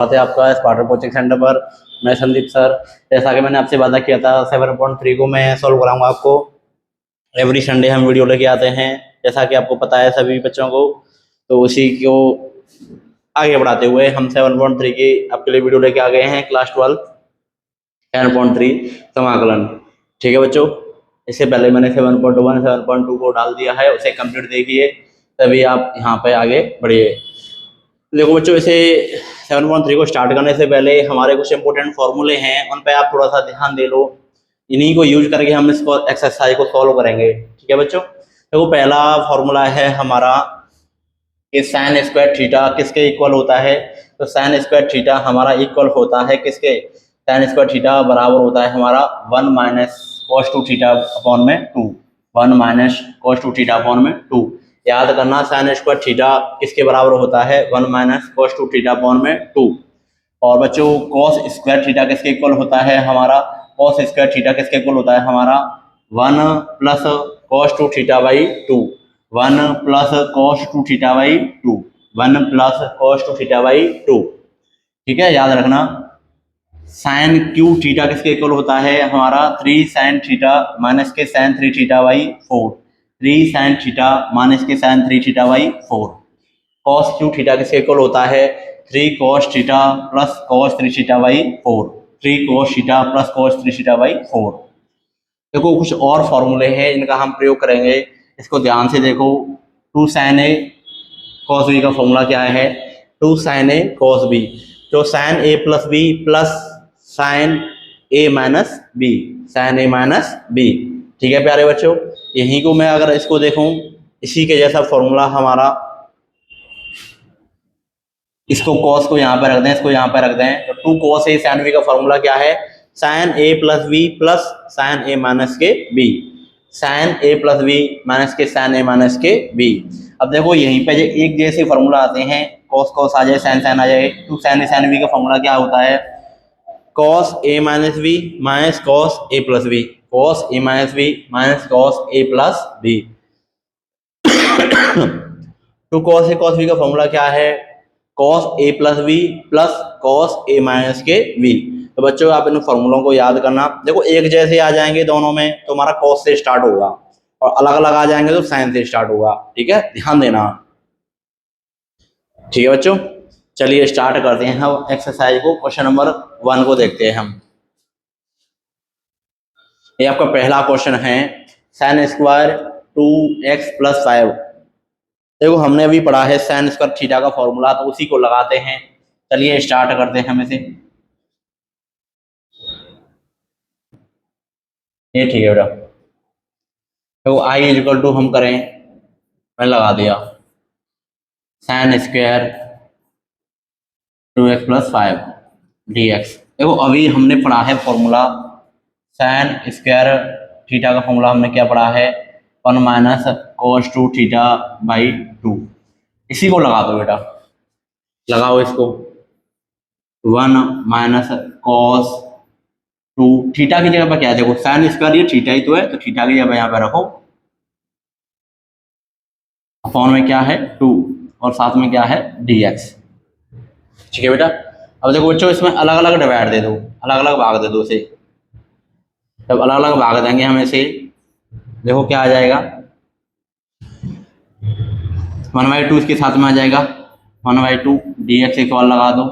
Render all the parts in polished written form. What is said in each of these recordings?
बात है आपका स्पार्टन कोचिंग सेंटर पर। मैं संदीप सर। जैसा कि मैंने आपसे वादा किया था 7.3 को मैं सॉल्व कराऊंगा आपको। एवरी संडे हम वीडियो लेके आते हैं, जैसा कि आपको पता है सभी बच्चों को। तो उसी को आगे बढ़ाते हुए हम 7.3 की आपके लिए वीडियो लेके आ गए हैं। क्लास 12 10.3 समाकलन। ठीक है बच्चों, इससे पहले मैंने 7.1 7.2 को डाल दिया है, उसे कंप्लीट देखिए तभी आप यहाँ पे आगे बढ़िए। देखो बच्चों, इसे 7.3 को स्टार्ट करने से पहले हमारे कुछ इंपॉर्टेंट फॉर्मूले हैं, उन पे आप थोड़ा सा ध्यान दे लो। इन्हीं को यूज करके हम इसको एक्सरसाइज को सॉल्व करेंगे। ठीक है बच्चों, देखो पहला फॉर्मूला है हमारा कि साइन स्क्वायर थीटा किसके इक्वल होता है। तो साइन स्क्वायर थीटा हमारा इक्वल होता है किसके, साइन स्क्वायर थीटा बराबर होता है हमारा 1 minus cos two theta upon में 2। 1 minus cos two theta upon में 2। याद करना, साइन स्क्वायर थीटा किसके बराबर होता है, 1 minus cos two theta upon में 2। और बच्चों कॉस स्क्वायर थीटा किसके इक्वल होता है हमारा, कॉस स्क्वायर थीटा किसके इक्वल होता है हमारा 1 plus cos two theta by 2। 1 plus cos two theta by 2। 1 plus cos two theta by 2। ठीक है, याद रखना। साइन क्यू थीटा किसके इक्वल होता है हमारा 3 साइन थीटा माइनस के sine 3 theta by 4। 3 sine theta minus के sine 3 theta by 4। Cos cube theta किसके इक्वल होता है 3 cos theta plus cos 3 theta by 4। 3 cos theta plus cos 3 theta by 4। देखो कुछ और फॉर्मूले हैं इनका हम प्रयोग करेंगे, इसको ध्यान से देखो। 2 साइन ए कॉस बी का फॉर्मूला क्या है, 2 साइन ए कॉस बी। तो साइन ए प्लस बी प्लस साइन ए माइनस बी, साइन ए माइनस बी। ठीक है प्यारे बच्चों, यहीं को मैं अगर इसको देखूं, इसी के जैसा फॉर्मूला हमारा, इसको कॉस को यहाँ पर रख दें, इसको यहाँ पर रख दें। तो 2 कॉस ए साइन बी का फॉर्मूला क्या है, साइन ए प्लस बी प्लस साइन ए माइनस के बी। साइन ए प्लस बी माइनस के साइन ए माइनस के बी। अब देखो यहीं पे एक जैसे फॉर्मूला आते हैं, कॉस कॉस आ जाए साइन साइन आ जाए। तो साइन बी का फॉर्मूला क्या होता है, cos A minus B minus cos A plus B. Cos A minus B minus cos A plus B. तो कॉस ए कॉस बी का फॉर्मूला क्या है, cos A plus B plus cos A minus के B. तो बच्चों आप इन फॉर्मूलों को याद करना। देखो एक जैसे आ जाएंगे दोनों में तो हमारा कॉस से स्टार्ट होगा, और अलग अलग आ जाएंगे तो साइन से स्टार्ट होगा। ठीक है, ध्यान देना। ठीक है बच्चों, चलिए स्टार्ट करते हैं हम एक्सरसाइज को। क्वेश्चन नंबर 1 को देखते हैं हम। ये आपका पहला क्वेश्चन है, साइन स्क्वायर 2x प्लस 5। देखो हमने अभी पढ़ा है साइन स्क्वायर थीटा का फॉर्मूला, तो उसी को लगाते हैं। चलिए स्टार्ट करते हैं हम इसे। ये ठीक है बेटा। तो आई इक्वल टू हम करें, मैंने लगा दिया sine square 2x plus 5 dx। देखो अभी हमने पढ़ा है फॉर्मूला साइन स्क्वायर थीटा का फॉर्मूला हमने क्या पढ़ा है, 1 minus cos two theta by 2। इसी को लगा दो बेटा, लगाओ इसको। 1 माइनस कॉस टू थीटा की जगह पर क्या है, देखो साइन स्क्वायर ये थीटा ही तो है, तो थीटा की जगह यहाँ पे रखो, अपॉन में क्या है 2 और साथ में क्या है dx। ठीक है बेटा। अब देखो बच्चों इसमें अलग अलग डिवाइड दे दो, अलग अलग भाग दे दो इसे। जब अलग अलग भाग देंगे हम इसे, देखो क्या आ जाएगा, 1/2 इसके साथ में आ जाएगा, 1/2 dx एक बार लगा दो,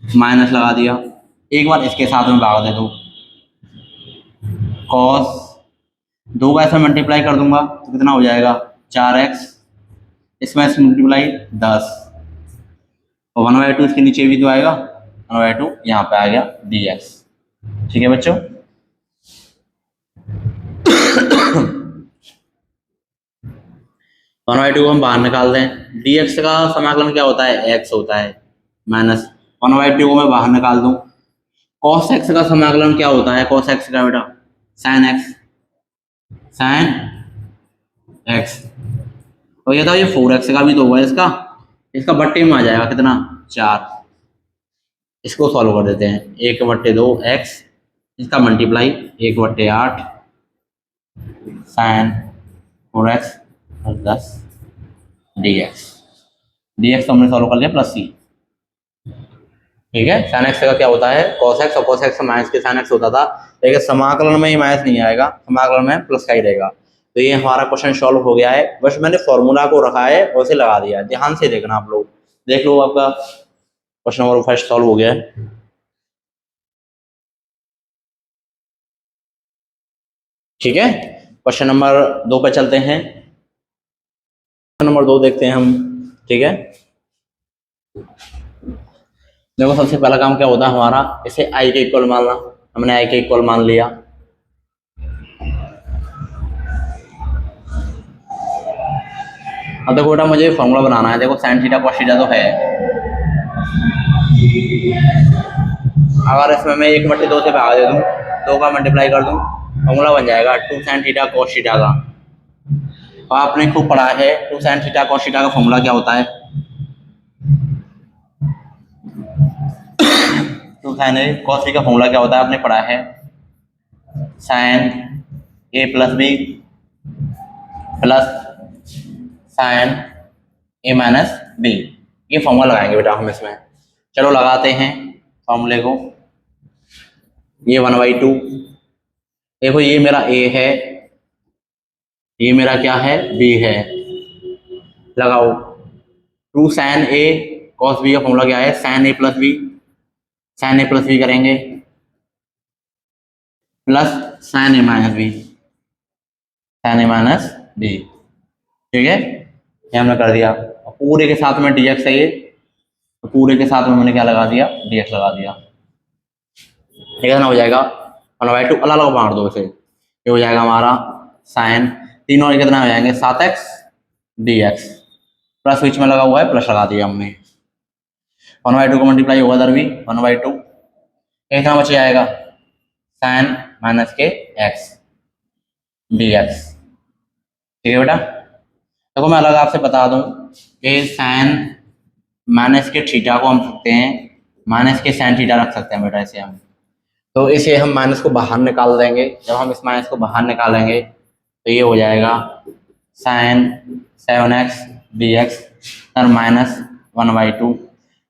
माइनस लगा दिया। एक बार इसके साथ में भाग दे दो, कॉस 2 का ऐसा मल्टीप्लाई कर दूंगा तो कितना हो जाएगा 4x, इसमें से मल्टीप्लाई 10, और 1/2 इसके नीचे भी तो आएगा, 1/2 यहाँ पे आ गया dx। ठीक है बच्चों। 1/2 को हम बाहर निकाल दें, dx का समाकलन क्या होता है x होता है, माइनस 1/2 को मैं बाहर निकाल दूं। cos x का समाकलन क्या होता है, cos x का बेटा sin x, sin x। तो ये था, ये 4x का भी तो होगा इसका, इसका बट्टे में आ जाएगा कितना 4। इसको सॉल्व कर देते हैं, 1/2 x, इसका multiply 1/8 sin 4x plus 10 dx। dx तो हमने सॉल्व कर लिया प्लस c। ठीक है। साइन एक्स का क्या होता है कॉस एक्स, और कॉस एक्स का माइनस के साइन एक्स होता था, लेकिन समाकलन में ही माइनस नहीं आएगा, समाकलन में प्लस का ही रहेगा। तो ये हमारा क्वेश्चन सॉल्व हो गया है, बस मैंने फॉर्मूला को रखा है और उसे लगा दिया है। ध्यान से देखना आप लोग, देख लो आपका क्वेश्चन नंबर फर्स्ट सॉल्व हो गया है। ठीक है, क्वेश्चन नंबर 2 पे चलते हैं। क्वेश्चन नंबर 2 देखते हैं हम। ठीक है, देखो सबसे पहला काम क्या होता है हमारा, इसे आई के इक्वल मानना। हमने आई के इक्वल मान लिया। अब देखो बेटा मुझे फॉर्मूला बनाना है। देखो साइन थीटा कॉस थीटा तो है, अगर इसमें मैं 1/2 से भाग दे दूं, 2 का मल्टीप्लाई कर दूं, फॉर्मूला बन जाएगा 2 साइन थीटा कॉस थीटा का। और आपने खूब पढ़ा है 2 साइन थीटा कॉस थीटा का फॉर्मूला क्या होता है। 2 साइन ए कॉस बी का फॉर्मूला क्या होता है आपने पढ़ा है, साइन ए प्लस बी प्लस साइन ए माइनस बी। ये फॉर्मूला लगाएंगे बेटा हम इसमें। चलो लगाते हैं फॉर्मूले को। ये 1/2, देखो ये मेरा ए है, ये मेरा क्या है बी है। लगाओ 2 साइन ए कॉस बी का फॉर्मूला क्या है, साइन ए प्लस बी, साइन ए प्लस बी करेंगे प्लस साइन ए माइनस बी, साइन ए माइनस बी। ठीक है, ये हमने कर दिया। पूरे के साथ में dx है ये, तो पूरे के साथ में मैंने क्या लगा दिया dx लगा दिया। ठीक है ना, हो जाएगा 1/2 अलग अलग बांट दो इसे। ये हो जाएगा हमारा साइन, तीनों कितना हो जाएंगे 7x dx, प्लस बीच में लगा हुआ है प्लस लगा दिया हमने। 1/2 को मल्टीप्लाई होगा इधर भी 1/2, कितना बच जाएगा साइन माइनस के x dx। ठीक है बेटा, देखो मैं अलग आपसे बता दूं कि साइन माइनस के थीटा को हम सकते हैं माइनस के साइन थीटा रख सकते हैं बेटा इसे हम। तो इसे हम माइनस को बाहर निकाल देंगे। जब हम इस माइनस को बाहर निकालेंगे तो ये हो जाएगा साइन 7x dx और माइनस 1/2,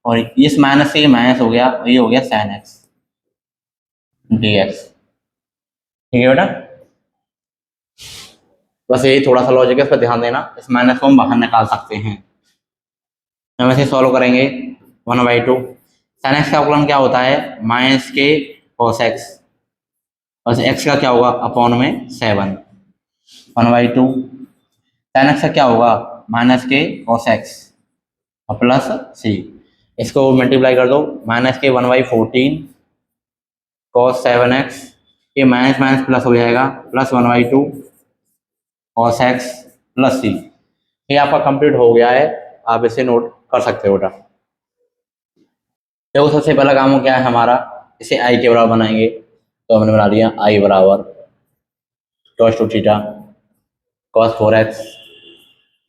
और इस माइनस से ये माइनस हो गया, ये हो गया साइन x dx। ठीक है बेटा, बस यही थोड़ा सा लॉजिक है, इस पर ध्यान देना। इस माइनस को हम बाहर निकाल सकते हैं। हम इसे सॉल्व करेंगे 1/2। साइन एक्स का अवकलन क्या होता है माइनस के कॉस एक्स, बस एक्स का क्या होगा अपॉन में 7 1/2। साइन एक्स का क्या होगा माइनस के कॉस एक्स और प्लस सी, इसको मल्टीप्लाई कर दो, माइनस के 1/14 कॉस 7x, ये माइनस माइनस प्लस हो जाएगा plus 1/2 cos X plus C. ये आपका कंप्लीट हो गया है, आप इसे नोट कर सकते हो बेटा। देखो सबसे पहला काम क्या है हमारा, इसे आई के बराबर बनाएंगे। तो हमने बना लिया आई बराबर cos 2 theta cos 4x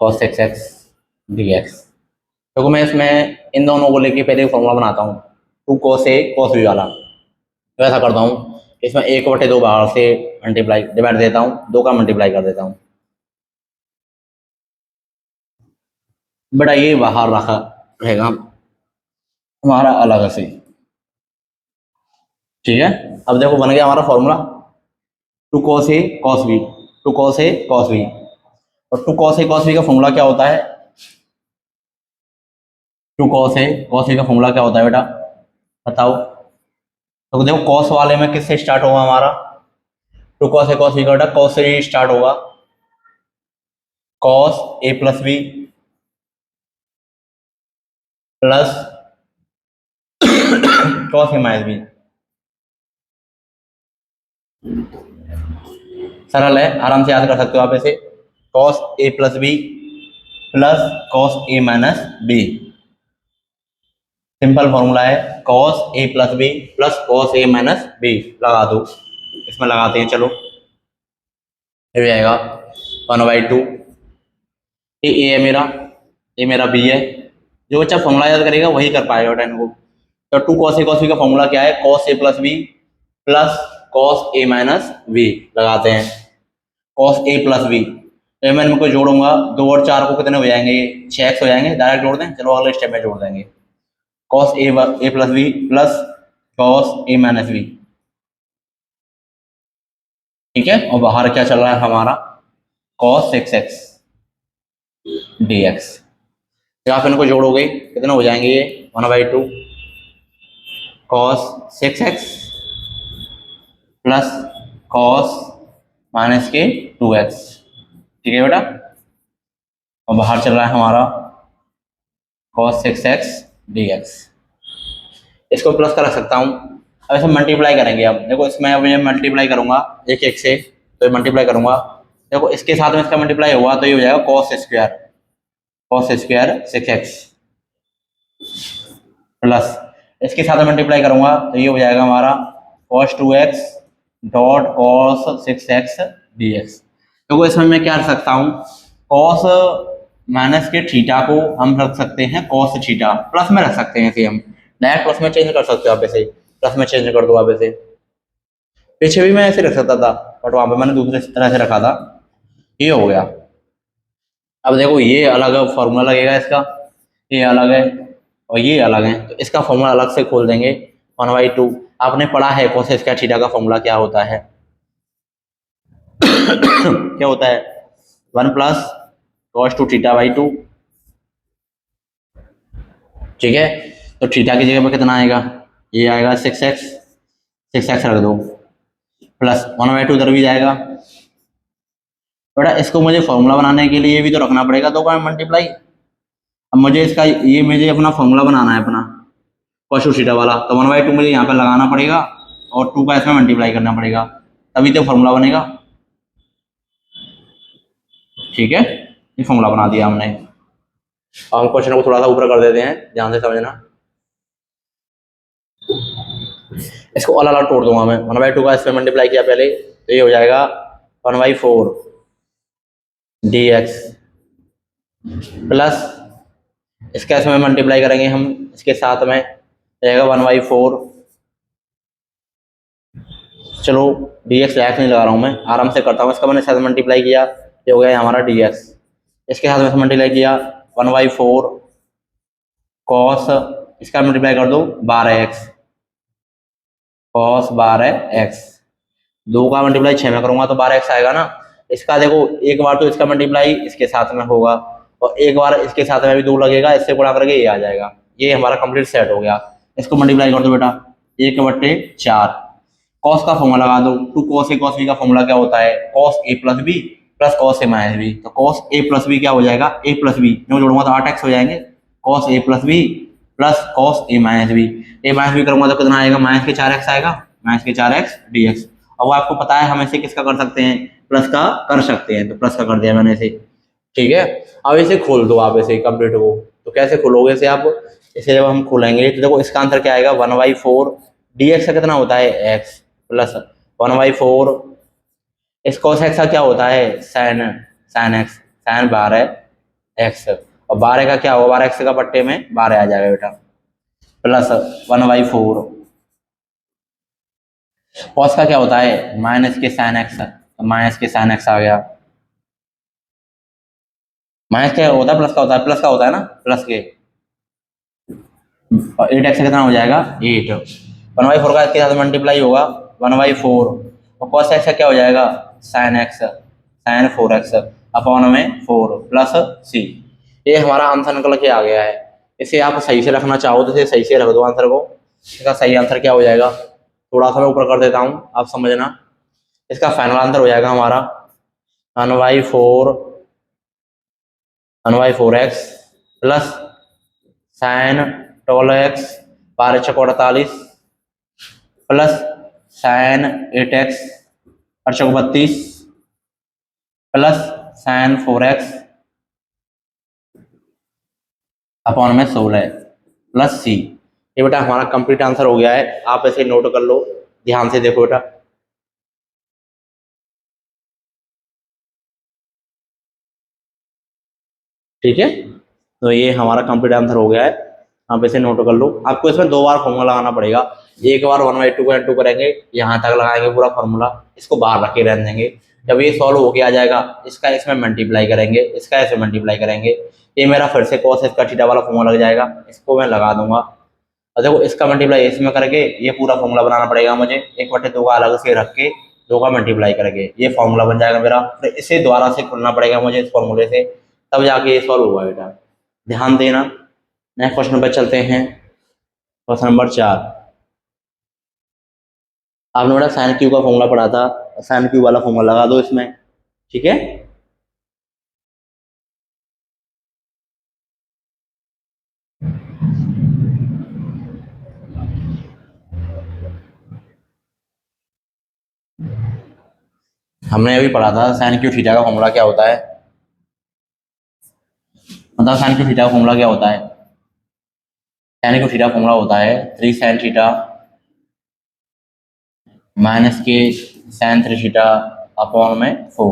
cos 6x dx। देखो मैं इसमें इन दोनों को लेके पहले फॉर्मूला बनाता हूँ 2 cos a cos b वाला। तो ऐसा करता हूँ, इसमें 1/2 बाहर से मल्टीप्लाई डिवाइड देता हूँ, 2 का मल्टीप्लाई कर देता हूँ। बेटा ये बाहर रखा रहेगा हमारा अलग से। ठीक है, अब देखो बन गया हमारा formula 2 cos a cos b, 2 cos a cos b। और 2 cos a cos b का फॉर्मूला क्या होता है, 2 cos a cos b का फॉर्मूला क्या होता है बेटा बताओ। तो देखो cos वाले में किससे स्टार्ट होगा हमारा, 2 cos a cos b का बेटा cos से ही स्टार्ट होगा, cos a plus b plus cos a minus b। सरल है, आराम से याद कर सकते हो आप इसे, cos a plus b plus cos a minus b। Simple formula है cos a plus b plus cos a minus b। लगा दो, इसमें लगाते हैं चलो, ये आएगा 1/2। ये a है मेरा, ये मेरा b है। जो बच्चा फॉर्मूला याद करेगा वही कर पाएगा बेटा इनको। तो 2 cos a cos b का फॉर्मूला क्या है, cos a plus b plus cos a minus b। लगाते हैं cos a प्लस b, तो मैं इनको जोड़ूंगा, 2 और 4 को कितने हो जाएंगे, 6x हो जाएंगे। डायरेक्ट जोड़ दें, चलो अगले स्टेप में जोड़ देंगे। Cos A plus B plus cos A minus B, ठीक है। और बाहर क्या चल रहा है हमारा, कॉस 6x dx। जब आप इनको जोड़ोगे कितने हो जाएंगे ये, 1/2 cos 6x plus cos minus के 2x, ठीक है बेटा। और बाहर चल रहा है हमारा cos 6x dx। इसको प्लस कर रख सकता हूँ। अब इसे मल्टीप्लाई करेंगे। अब देखो इसमें अब मैं मल्टीप्लाई करूंगा एक से, तो मल्टीप्लाई करूंगा, देखो इसके साथ में इसका मल्टीप्लाई हुआ तो ये हो जाएगा cos स्क्वायर 6x प्लस इसके साथ में मल्टीप्लाई करूंगा तो ये हो जाएगा हमारा cos 2x dot cos 6x dx। देखो इसमें मैं क्या रख सकता हूँ, cos माइनस के थीटा को हम रख सकते हैं cos थीटा, प्लस में रख सकते हैं, इसे हम डायरेक्ट प्लस में चेंज कर सकते हो आप, ऐसे प्लस में चेंज कर दो आप ऐसे। पीछे भी मैं ऐसे रख सकता था बट वहां पे मैंने दूसरे तरह से रखा था, ये हो गया। अब देखो ये अलग फॉर्मूला लगेगा इसका, ये अलग है और ये अलग है, तो इसका फॉर्मूला अलग से खोल देंगे। 1/2 आपने पढ़ा है cos स्क्वायर थीटा का फॉर्मूला क्या होता है क्या होता है, 1 प्लस cos 2 थीटा बाई 2, ठीक है। तो थीटा की जगह पर कितना आएगा, ये आएगा 6x रख दो प्लस 1/2 इधर भी जाएगा। बेटा इसको मुझे फॉर्मूला बनाने के लिए भी तो रखना पड़ेगा 2 का मल्टीप्लाई। अब मुझे इसका ये मुझे अपना फॉर्मूला बनाना है अपना cos 2 थीटा वाला, तो 1/2 मुझे यहाँ पे लगाना पड़ेगा और 2 का इसमें मल्टीप्लाई करना पड़ेगा, तभी तो फॉर्मूला बनेगा, ठीक है। ये फॉर्मूला बना दिया हमने। अब हम क्वेश्चन को थोड़ा सा ऊपर कर देते हैं, ध्यान से समझना। इसको अलग अलग तोड़ दूंगा मैं, 1/2 का इसमें मल्टीप्लाई किया पहले तो ये हो जाएगा 1/4 dx प्लस इसका इसमें मल्टीप्लाई करेंगे हम इसके साथ में रहेगा 1/4, चलो dx लायक नहीं लगा रहा हूँ मैं, आराम से करता हूँ। इसका मैंने साथ मल्टीप्लाई किया, ये हो गया हमारा dx, इसके साथ में मल्टीप्लाई किया 1/4 cos, इसका मल्टीप्लाई कर दो 12x cos 12x, 2 का मल्टीप्लाई 6 में करूंगा तो 12x आएगा ना। इसका देखो एक बार तो इसका मल्टीप्लाई इसके साथ में होगा और एक बार इसके साथ में भी 2 लगेगा, इससे गुणा करके ये आ जाएगा, ये हमारा कंप्लीट सेट हो गया। इसको मल्टीप्लाई कर दो बेटा 1/4, कॉस का फॉर्मूला लगा दो, 2 cos a cos b का फॉर्मूला क्या होता है, cos a plus B plus cos a minus B, तो cos a प्लस बी क्या हो जाएगा, a प्लस बी मैं जोड़ूंगा तो 8x हो जाएंगे, cos a plus B plus cos a minus B, a minus B करूंगा तो कितना आएगा, माइनस के 4x आएगा, माइनस के 4x dx। अब वो आपको पता है हम ऐसे किसका कर सकते हैं, प्लस का कर सकते हैं, तो प्लस का कर दिया मैंने इसे, ठीक है। अब इसे खोल दो आप ऐसे कंप्लीट हो, तो कैसे खोलोगे इसे आप, इसे जब हम खोलेंगे तो देखो इसका आंसर क्या आएगा 1/4 dx का कितना होता है x प्लस 1/4 इस cos x का क्या होता है sin x sin 12x, और 12 का क्या होगा, 12x का पट्टे में 12 आ जाएगा बेटा प्लस 1/4 cos का क्या होता है माइनस के sin x, तो माइनस के sin x आ गया, माइनस क्या होता है प्लस का होता है, प्लस का होता है ना प्लस के, और 8x कितना हो जाएगा 8, 1/4 का इसके साथ मल्टीप्लाई होगा 1/4 और cos x का क्या हो जाएगा sin x sin 4x upon में 4 प्लस c। ये हमारा आंसर निकल के आ गया है। इसे आप सही से रखना चाहो तो इसे सही से रख दो आंसर को। इसका सही आंसर क्या हो जाएगा, थोड़ा सा मैं ऊपर कर देता हूँ आप समझना। इसका फाइनल आंसर हो जाएगा हमारा 1/4x plus sin 12x 12 × 48 plus sin 8x 8 × 32 plus sin 4x upon में 16 प्लस c। ये बेटा हमारा कंप्लीट आंसर हो गया है, आप ऐसे नोट कर लो, ध्यान से देखो बेटा। ठीक है, तो ये हमारा कंप्लीट आंसर हो गया है, आप इसे नोट कर लो। आपको इसमें 2 बार फॉर्मूला लगाना पड़ेगा, एक बार 1/2 को इंटू करेंगे, यहाँ तक लगाएंगे पूरा फॉर्मूला, इसको बाहर रख के रहने देंगे। जब ये सॉल्व होके आ जाएगा इसका इसमें मल्टीप्लाई करेंगे, इसका इसमें मल्टीप्लाई करेंगे, ये मेरा फिर से cos इसका थीटा वाला फॉर्मूला लग जाएगा, इसको मैं लगा दूंगा और देखो इसका मल्टीप्लाई इसमें करके ये पूरा फॉर्मूला बनाना पड़ेगा मुझे, 1/2 का अलग से रख के 2 का मल्टीप्लाई करके ये फॉर्मूला बन जाएगा मेरा। फिर इसे दोबारा से खोलना पड़ेगा मुझे इस फॉर्मूले से, तब जाके ये सॉल्व होगा बेटा, ध्यान देना। नेक्स्ट क्वेश्चन पर चलते हैं, क्वेश्चन नंबर 4। आपने बेटा साइन क्यू का फॉर्मूला पढ़ा था, साइन क्यू वाला फॉर्मूला लगा दो इसमें, ठीक है। हमने अभी पढ़ा था साइन क्यू थीटा का फॉर्मूला क्या होता है, मतलब साइन क्यू थीटा का फॉर्मूला क्या होता है। साइन क्यू थीटा फॉर्मूला होता है 3 साइन थीटा माइनस के साइन 3 थीटा अपॉन में 4।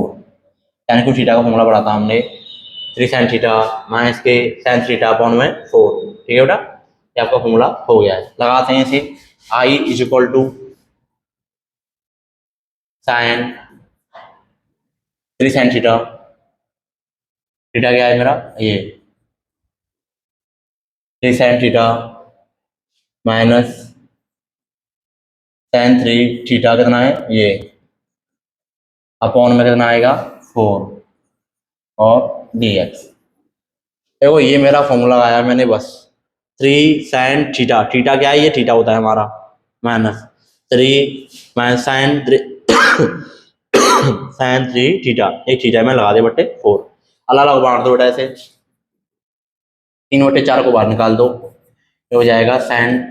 साइन क्यू थीटा का फॉर्मूला पढ़ा था हमने 3 साइन थीटा माइनस के साइन थीटा अपॉन में 4, ठीक है बेटा। ये आपका फॉर्मूला हो गया है, लगाते हैं इसे। I is equal to sine 3 sine theta, theta क्या है मेरा ये 3 sine theta minus sine 3 theta कितना है ये अपॉन में कितना आएगा 4 और dx। देखो ये मेरा फॉर्मूला आया मैंने बस 3 साइन थीटा, थीटा क्या है ये थीटा होता है हमारा, minus 3 minus sine 3 sine 3 theta, एक थीटा में लगा दे बट्टे 4, अलग अलग बांट दो बेटा ऐसे, 3/4 को बाहर निकाल दो, ये हो जाएगा साइन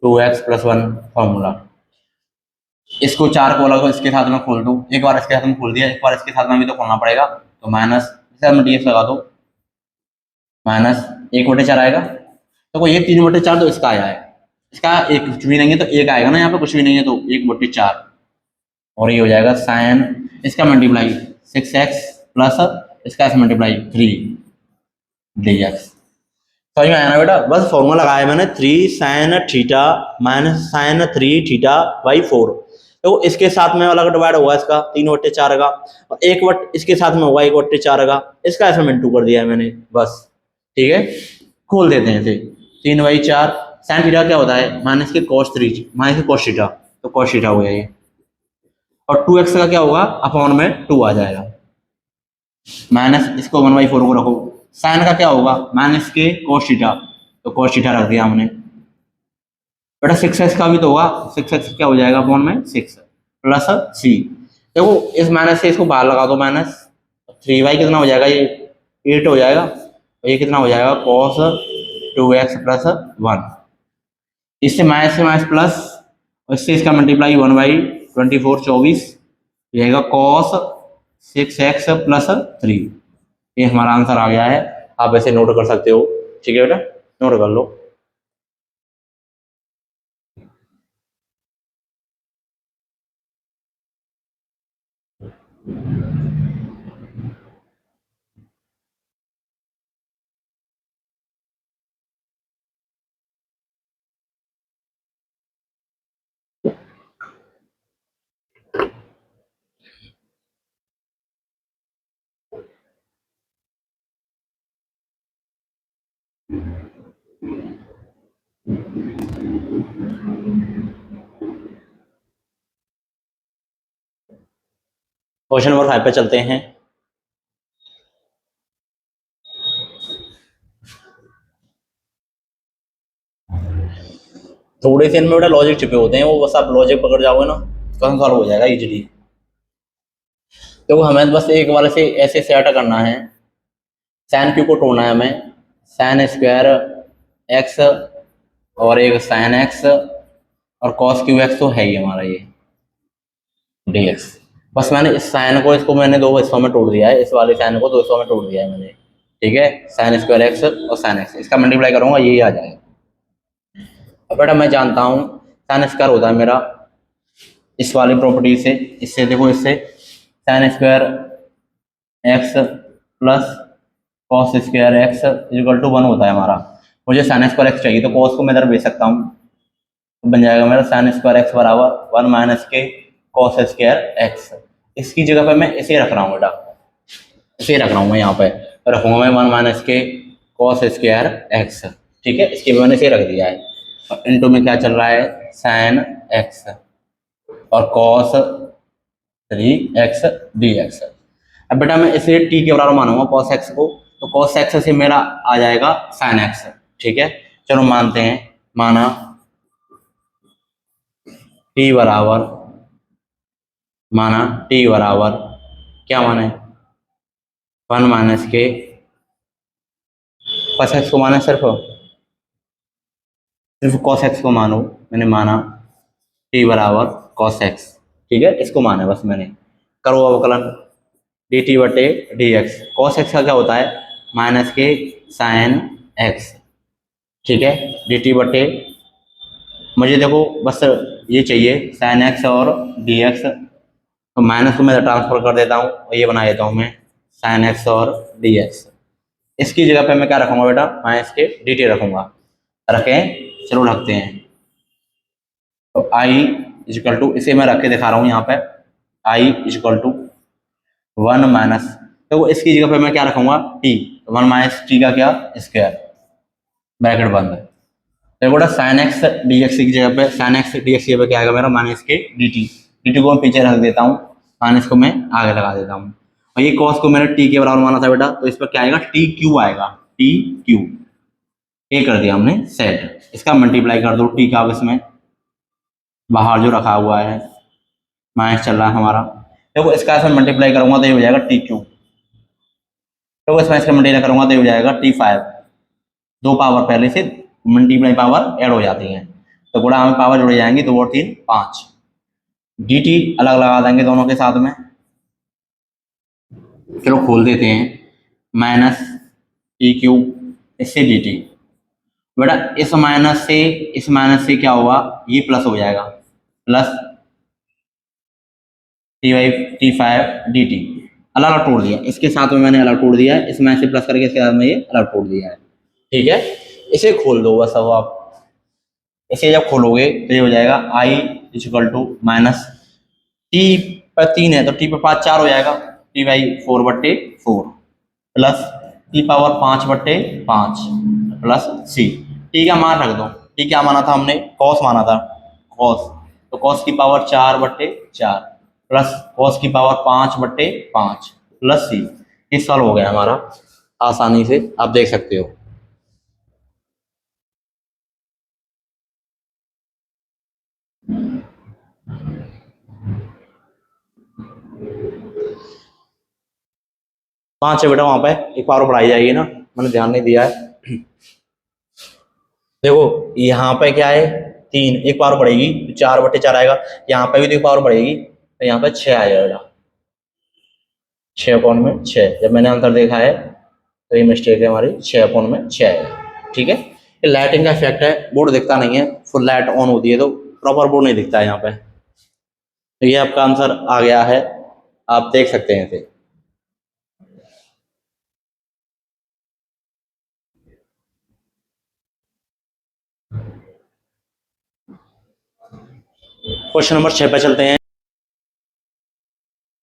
2x + 1 फॉर्मूला। इसको 4 को अलग इसके साथ में खोल दो, एक बार इसके साथ में खोल दिया, एक बार इसके साथ में भी तो खोलना पड़ेगा, तो माइनस dx लगा दो, माइनस 1/4 आएगा। तो ये 3/4 तो इसका आया है, इसका एक कुछ भी नहीं है तो एक आएगा ना, यहाँ पे कुछ भी नहीं है तो 1/4, और ये हो जाएगा साइन इसका मल्टीप्लाई 6x प्लस इसका मल्टीप्लाई 3 dx। समझ में आया ना बेटा, बस फॉर्मूला लगाया मैंने 3 sine theta minus sine 3 theta by 4। तो इसके साथ में अलग डिवाइड होगा इसका 3/4 का, और इसके साथ में होगा 1/4 का, इसका ऐसा मिनटू कर दिया है मैंने बस, ठीक है। खोल देते हैं इसे, 3/4 साइन थीटा क्या होता है माइनस के cos 3 माइनस के cos थीटा, तो cos थीटा हो गया ये, और 2x का क्या होगा अपॉन में 2 आ जाएगा, माइनस इसको 1/4 को रखो, साइन का क्या होगा माइनस के cos थीटा, तो cos थीटा रख दिया हमने बेटा। 6x का भी तो होगा, 6x क्या हो जाएगा अपॉन में 6 प्लस c, देखो इस माइनस से इसको बाहर लगा दो, माइनस 3y कितना हो जाएगा ये 8 हो जाएगा, ये कितना हो जाएगा cos 2x + 1, इससे माइनस से माइनस प्लस, और इससे इसका मल्टीप्लाई 1/24 24 रहेगा cos 6x + 3। ये हमारा आंसर आ गया है, आप ऐसे नोट कर सकते हो, ठीक है बेटा, नोट कर लो। क्वेश्चन नंबर 5 पे चलते हैं। थोड़े से इनमें बेटा लॉजिक छिपे होते हैं, वो बस आप लॉजिक पकड़ जाओगे ना क्वेश्चन सॉल्व हो जाएगा इजीली। तो हमें बस एक बार से ऐसे सेट करना है, साइन क्यू को तोड़ना है हमें, साइन स्क्वायर एक्स और एक साइन एक्स और कॉस क्यू एक्स तो है ही हमारा ये dx। बस मैंने इस साइन को इसको मैंने 2 हिस्सों में तोड़ दिया है, इस वाले साइन को 2 हिस्सों में तोड़ दिया है मैंने, ठीक है। साइन स्क्वायर एक्स और साइन एक्स, इसका मल्टीप्लाई करूंगा यही आ जाएगा। अब बेटा मैं जानता हूँ साइन स्क्वायर होता है मेरा इस वाली प्रॉपर्टी से, इससे देखो इससे sine square x plus cos square x equal to 1 होता है हमारा। मुझे साइन स्क्वायर एक्स चाहिए तो कॉस को मैं इधर भेज सकता हूँ, तो बन जाएगा मेरा साइन स्क्वायर एक्स बराबर 1 माइनस के कॉस स्क्वायर एक्स। इसकी जगह पे मैं इसे रख रहा हूँ बेटा, इसे रख रहा हूँ मैं यहाँ पे रखूंगा मैं 1 माइनस के कॉस स्क्वायर एक्स। ठीक है, इसके भी मैंने इसे रख दिया है। और इनटू में क्या चल रहा है, साइन एक्स और कॉस 3x dx। अब बेटा मैं इसे t के बराबर मानूंगा cos x को, तो cos x से मेरा आ जाएगा sin x। ठीक है, चलो मानते हैं, माना t बराबर, माना t बराबर क्या माने, 1 - के cos x को माना, सिर्फ cos x को मानो, मैंने माना t बराबर cos x। ठीक है, इसको माना बस मैंने, करो अवकलन dt बटे dx। cos x का क्या होता है, -के sin x। ठीक है, dt बटे, मुझे देखो बस ये चाहिए sin x और dx, तो माइनस को मैं ट्रांसफर कर देता हूँ और ये बना देता हूँ मैं sin x और dx। इसकी जगह पे मैं क्या रखूंगा बेटा, -के dt रखूंगा, रखें, चलो रखते हैं। तो i इजिकल टू, इसे मैं रख के दिखा रहा हूँ यहाँ पे, i इजिकल टू 1 - तो इसकी जगह पे मैं क्या रखूंगा, t, 1 - t का क्या, स्क्वायर, ब्रैकेट बंद है। तो बेटा साइन एक्स डी एक्स की जगह पे, साइन एक्स डी एक्स की जगह पे क्या आएगा मेरा, -के dt को मैं पीछे रख देता हूँ, माइनस को मैं आगे लगा देता हूँ। और ये कॉस को मैंने t के बराबर माना था बेटा, तो इस पर क्या आएगा, टी क्यू आएगा, टी क्यू। ये कर दिया हमने सेट, इसका मल्टीप्लाई कर दो t का, अब इसमें बाहर जो रखा हुआ है माइनस चल रहा है हमारा, देखो इसका इसमें मल्टीप्लाई करूंगा तो ये हो जाएगा टी क्यू, तो इसमें इसका मल्टीप्लाई करूंगा तो ये हो जाएगा t5। दो पावर पहले से मल्टीप्लाई पावर ऐड हो जाती हैं, तो गुणा में पावर जुड़ जाएंगी, 2 और 3 5। dt अलग लगा देंगे दोनों के साथ में, चलो खोल देते हैं, -t³ इससे dt। बेटा इस माइनस से क्या होगा, ये प्लस हो जाएगा, प्लस t5 dt। अलग अलग तोड़ दिया, इसके साथ में मैंने अलग तोड़ दिया है, इसमें से प्लस करके इसके साथ में ये अलग तोड़ दिया है। ठीक है, इसे खोल दो बस, अब आप इसे जब खोलोगे तो ये हो जाएगा i equal to minus, T पर 3 है तो टी पर 5 4 हो जाएगा, t/4/4 plus T power 5/5 plus c। T का मान रख दो, टी क्या माना था हमने, कॉस माना था, कॉस, तो कॉस की पावर 4/4 प्लस कॉस की पावर 5/5 प्लस c। ये सॉल्व हो गया हमारा, आसानी से आप देख सकते हो। पाँच है बेटा, वहां पे एक पावर बढ़ाई जाएगी ना, मैंने ध्यान नहीं दिया है। देखो यहाँ पे क्या है, 3, एक पावर बढ़ेगी तो 4/4 आएगा, यहाँ पे भी तो एक पावर बढ़ेगी, तो यहाँ पे 6 आएगा बेटा, 6/6। जब मैंने आंसर देखा है तो ये मिस्टेक है हमारी, 6/6 आएगा। ठीक है, ये लाइटिंग का इफेक्ट है, बोर्ड दिखता नहीं है, फुल लाइट ऑन होती है तो प्रॉपर बोर्ड नहीं दिखता है यहाँ पे। तो ये आपका आंसर आ गया है, आप देख सकते हैं इसे। क्वेश्चन नंबर 6 पे चलते हैं।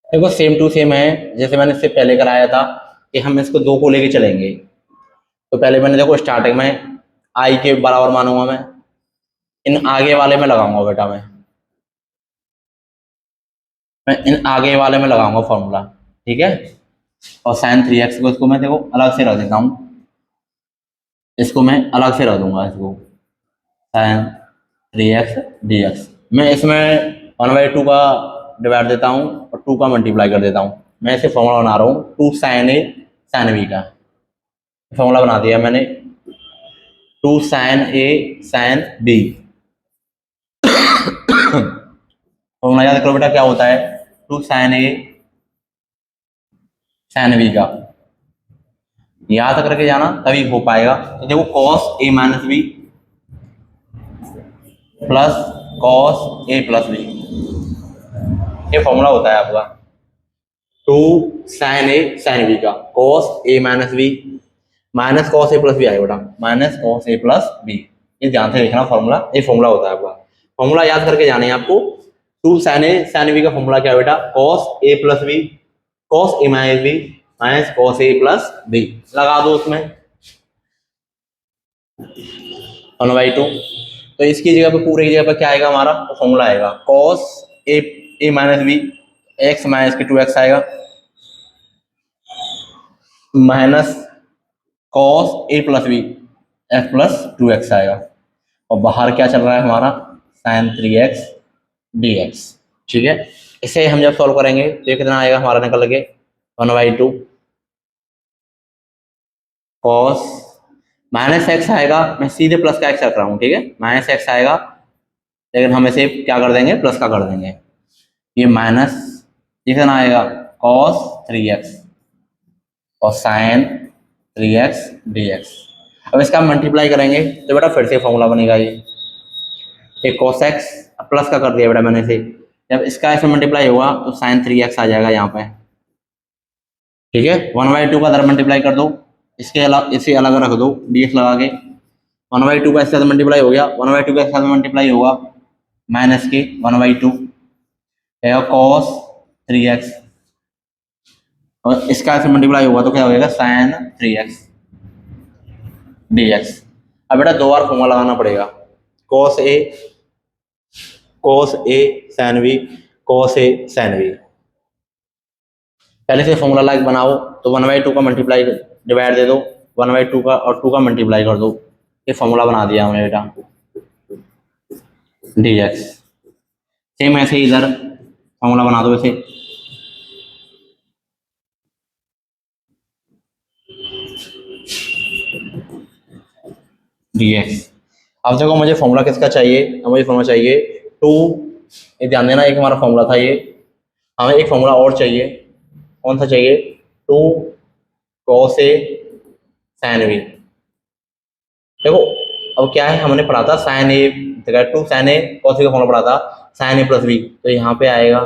देखो सेम टू सेम है, जैसे मैंने इससे पहले कराया था कि हम इसको 2 को लेके चलेंगे। तो पहले मैंने देखो स्टार्टिंग में आई के बराबर मानूंगा मैं, इन आगे वाले में लगाऊंगा बेटा, मैं इन आगे वाले में लगाऊंगा फॉर्मूला। ठीक है, और sin 3x को, इसको मैं देखो अलग से रख देता हूँ, इसको मैं अलग से रख दूंगा, इसको sin 3x dx। मैं इसमें 1/2 का डिवाइड देता हूँ और 2 का मल्टीप्लाई कर देता हूँ। मैं इसे फॉर्मूला बना रहा हूँ 2 sin a sin b का, फॉर्मूला बना दिया मैंने 2 sin a sin b। Formula याद करो बेटा, क्या होता है, 2 sin a sin b का, याद करके जाना तभी हो पाएगा। तो देखो cos a minus B plus cos a plus B, ये फॉर्मूला होता है आपका 2 sin a sin b का, cos a minus B minus cos a plus B आएगा बेटा, minus cos a plus B. ये ध्यान से देखना फॉर्मूला, ये फॉर्मूला होता है आपका, फॉर्मूला याद करके जाना है आपको। 2 sin a sin b का फॉर्मूला क्या है बेटा, cos a plus B, cos a minus B minus cos a plus B, लगा दो उसमें। 1/2। तो इसकी जगह पे पूरे की जगह पे क्या आएगा हमारा, तो फॉर्मूला आएगा cos A minus B, X minus के 2x आएगा, minus cos A plus B, X plus 2x आएगा, और बाहर क्या चल रहा है हमारा, साइन 3x dx। ठीक है, इसे हम जब सॉल्व करेंगे तो ये कितना आएगा हमारा निकल के 1/2 कॉस माइनस एक्स आएगा, मैं सीधे प्लस का एक्स रख रहा हूँ, ठीक है, माइनस एक्स आएगा, लेकिन हम इसे क्या कर देंगे, प्लस का कर देंगे, ये माइनस, ये कितना आएगा कॉस 3x और साइन 3x dx। अब इसका मल्टीप्लाई करेंगे तो बेटा फिर से फॉर्मूला बनेगा, ये कॉस एक्स प्लस का कर दिया बेटा मैंने इसे, जब इसका ऐसे मल्टीप्लाई होगा तो साइन 3x आ जाएगा यहाँ पे। ठीक है, 1/2 का इधर मल्टीप्लाई कर दो, इसके अलग इसे अलग रख दो dx लगा के, 1/2 का इसके साथ मल्टीप्लाई हो गया, 1/2 के साथ मल्टीप्लाई होगा माइनस के 1/2 कॉस 3x, और इसका ऐसे मल्टीप्लाई होगा तो क्या होगा साइन 3x dx। अब बेटा दो बार फॉर्मूला लगाना पड़ेगा, cos a sin b, cos a sin b। पहले से फॉर्मूला लाइक बनाओ, तो 1/2 का मल्टीप्लाई डिवाइड दे दो, 1/2 का और 2 का मल्टीप्लाई कर दो, ये फॉर्मूला बना दिया हमने बेटा dx। सेम ऐसे ही इधर फॉर्मूला बना दो इसे, dx। अब देखो मुझे फॉर्मूला किसका चाहिए, मुझे फॉर्मूला चाहिए 2, ये ध्यान देना, एक हमारा फॉर्मूला था ये, हमें एक फॉर्मूला और चाहिए, कौन सा चाहिए, 2 cos a sin b। देखो अब क्या है, हमने पढ़ा था sine A, 2 sin a cos a का फॉर्मूला पढ़ा था साइन ए प्लस बी, तो यहाँ पे आएगा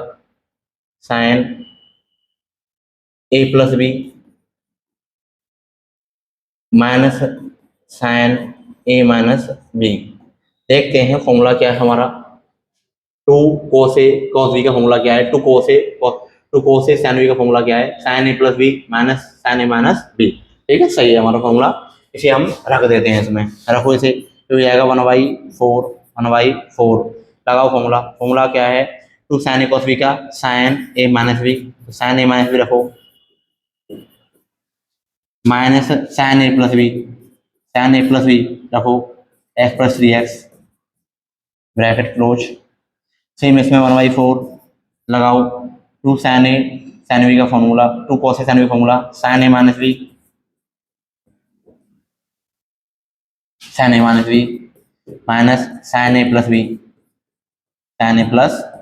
साइन ए प्लस बी माइनस साइन ए माइनस बी। देखते हैं फॉर्मूला क्या है हमारा, 2 cos a cos b का फॉर्मूला क्या है, 2 cos a sin b का फॉर्मूला क्या है, साइन ए प्लस बी माइनस साइन ए माइनस बी। ठीक है, सही है हमारा फॉर्मूला, इसे हम रख देते हैं, इसमें रखो इसे, तो ये आएगा 1/4 लगाओ फॉर्मूला, फॉर्मूला क्या है 2 sin a cos b का साइन ए माइनस बी, तो साइन ए माइनस बी रखो, माइनस साइन ए प्लस बी रखो, x plus 3x bracket close, same इसमें 1/4 लगाओ, 2 sin b का formula, 2 cos a sin b का फॉर्मूला, साइन ए माइनस बी माइनस साइन ए plus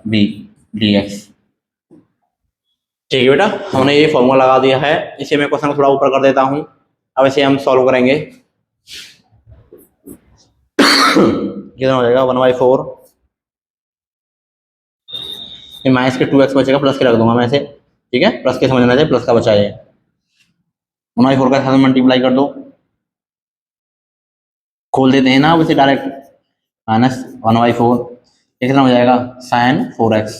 B dx। ठीक है बेटा, हमने ये फॉर्मूला लगा दिया है, इसे मैं क्वेश्चन को थोड़ा ऊपर कर देता हूँ, अब इसे हम सॉल्व करेंगे। कितना हो जाएगा 1/4, ये माइनस के 2x बचेगा, प्लस के रख दूंगा मैं इसे, ठीक है, प्लस के समझना चाहिए, प्लस का बचा है, 1/4 का साथ मल्टीप्लाई कर दो, खोल देते हैं ना अब इसे डायरेक्ट, माइनस 1/4, कितना हो जाएगा साइन 4x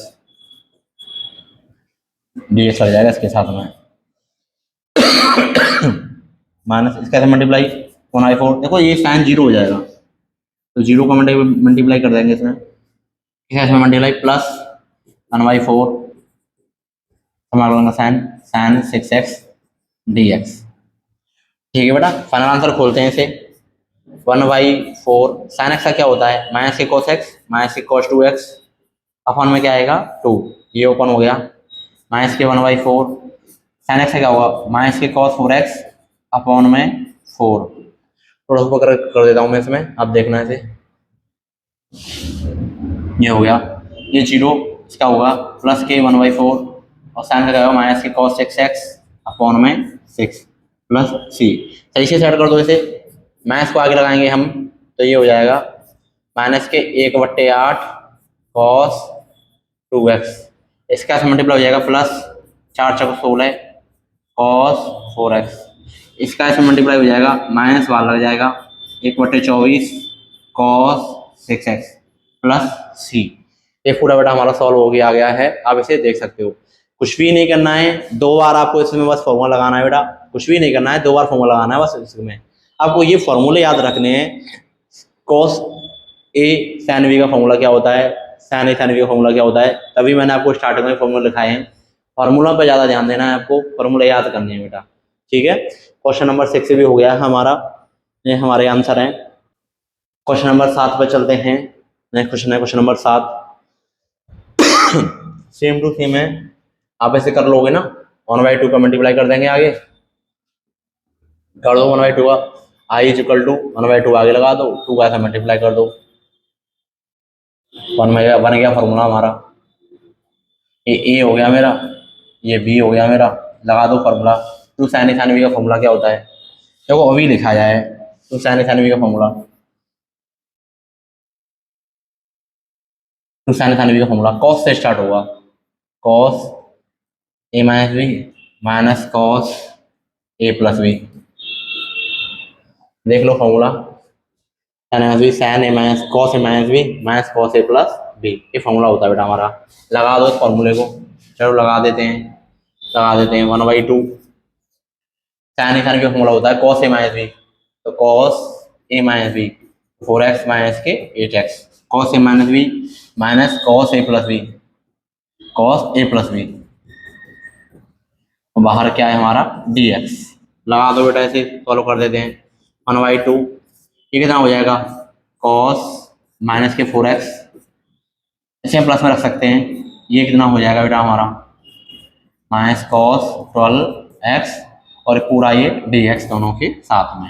dx लग जाएगा इसके साथ में, माइनस इसका मल्टीप्लाई 1/4, देखो ये साइन 0 हो जाएगा, तो 0 का मल्टीप्लाई कर देंगे इसमें, इसमें मल्टीप्लाई प्लस 1/4 हमारा साइन 6x dx। ठीक है बेटा, फाइनल आंसर खोलते हैं इसे, 1/4 साइन एक्स का क्या होता है, माइनस के cos x माइनस के cos 2x, अपन में क्या आएगा 2, ये ओपन हो गया, माइनस के 1/4 साइन एक्स का क्या होगा, माइनस के cos 4x अपॉन में 4, थोड़ा ऊपर कर देता हूँ मैं इसमें, आप देखना इसे, ये हो गया, ये 0 इसका होगा प्लस के 1/4 और साइन का क्या होगा माइनस के cos 6x अपॉन में 6 प्लस c। सही से सेट कर दो इसे, माइनस को आगे लगाएंगे हम, तो ये हो जाएगा माइनस के 1/8 cos 2x, इसका मल्टीप्लाई हो जाएगा प्लस 4 × 16 cos 4x, इसका इसमें मल्टीप्लाई हो जाएगा, माइनस वाला लग जाएगा 1/24 cos 6x प्लस c। ये पूरा बेटा हमारा सॉल्व हो गया है, आप इसे देख सकते हो, कुछ भी नहीं करना है, 2 बार आपको इसमें बस फॉर्मूला लगाना है बेटा, कुछ भी नहीं करना है, 2 बार फॉर्मूला लगाना है बस इसमें, आपको ये फॉर्मूले याद रखने हैं। कॉस ए साइन बी का फॉर्मूला क्या होता है, साइन ए साइन बी का फॉर्मूला क्या होता है, तभी मैंने आपको स्टार्टिंग में फॉर्मूला लिखाए हैं। फॉर्मूला पर ज़्यादा ध्यान देना है आपको, फॉर्मूला याद करने हैं बेटा, ठीक है। क्वेश्चन नंबर 6 भी हो गया है हमारा, ये हमारे आंसर हैं। क्वेश्चन नंबर 7 पर चलते हैं। नेक्स्ट क्वेश्चन है question number 7। Same to same है, आप ऐसे कर लोगे ना, 1/2 का मल्टीप्लाई कर देंगे, आगे कर दो 1/2 का, आई इज इक्वल टू 1/2 आगे लगा दो, 2 का ऐसा मल्टीप्लाई कर दो, 1 में बन गया फॉर्मूला हमारा। ये ए हो गया मेरा, ये बी हो गया मेरा, लगा दो formula. 2 sin A sin B का फॉर्मूला क्या होता है, देखो अभी लिखा जाए 2 sin A sin B का formula, 2 sin A sin B का फॉर्मूला कॉस से स्टार्ट होगा, cos A minus B minus cos A plus B. देख लो formula, sin A B sin A minus cos A minus B minus cos A plus B, ये formula होता है बेटा हमारा। लगा दो इस फॉर्मूले को, चलो लगा देते हैं, 1/2 sin A sin B का फॉर्मूला होता है कॉस ए माइनस बी, तो cos A minus B 4x minus के 8x, cos A minus B minus cos A plus B, cos A plus B, बाहर क्या है हमारा dx। लगा दो बेटा, ऐसे सॉल्व कर देते हैं। 1/2 ये कितना हो जाएगा, कॉस माइनस के 4x, इसे हम प्लस में रख सकते हैं, ये कितना हो जाएगा बेटा हमारा माइनस कॉस 12x, और पूरा ये dx दोनों के साथ में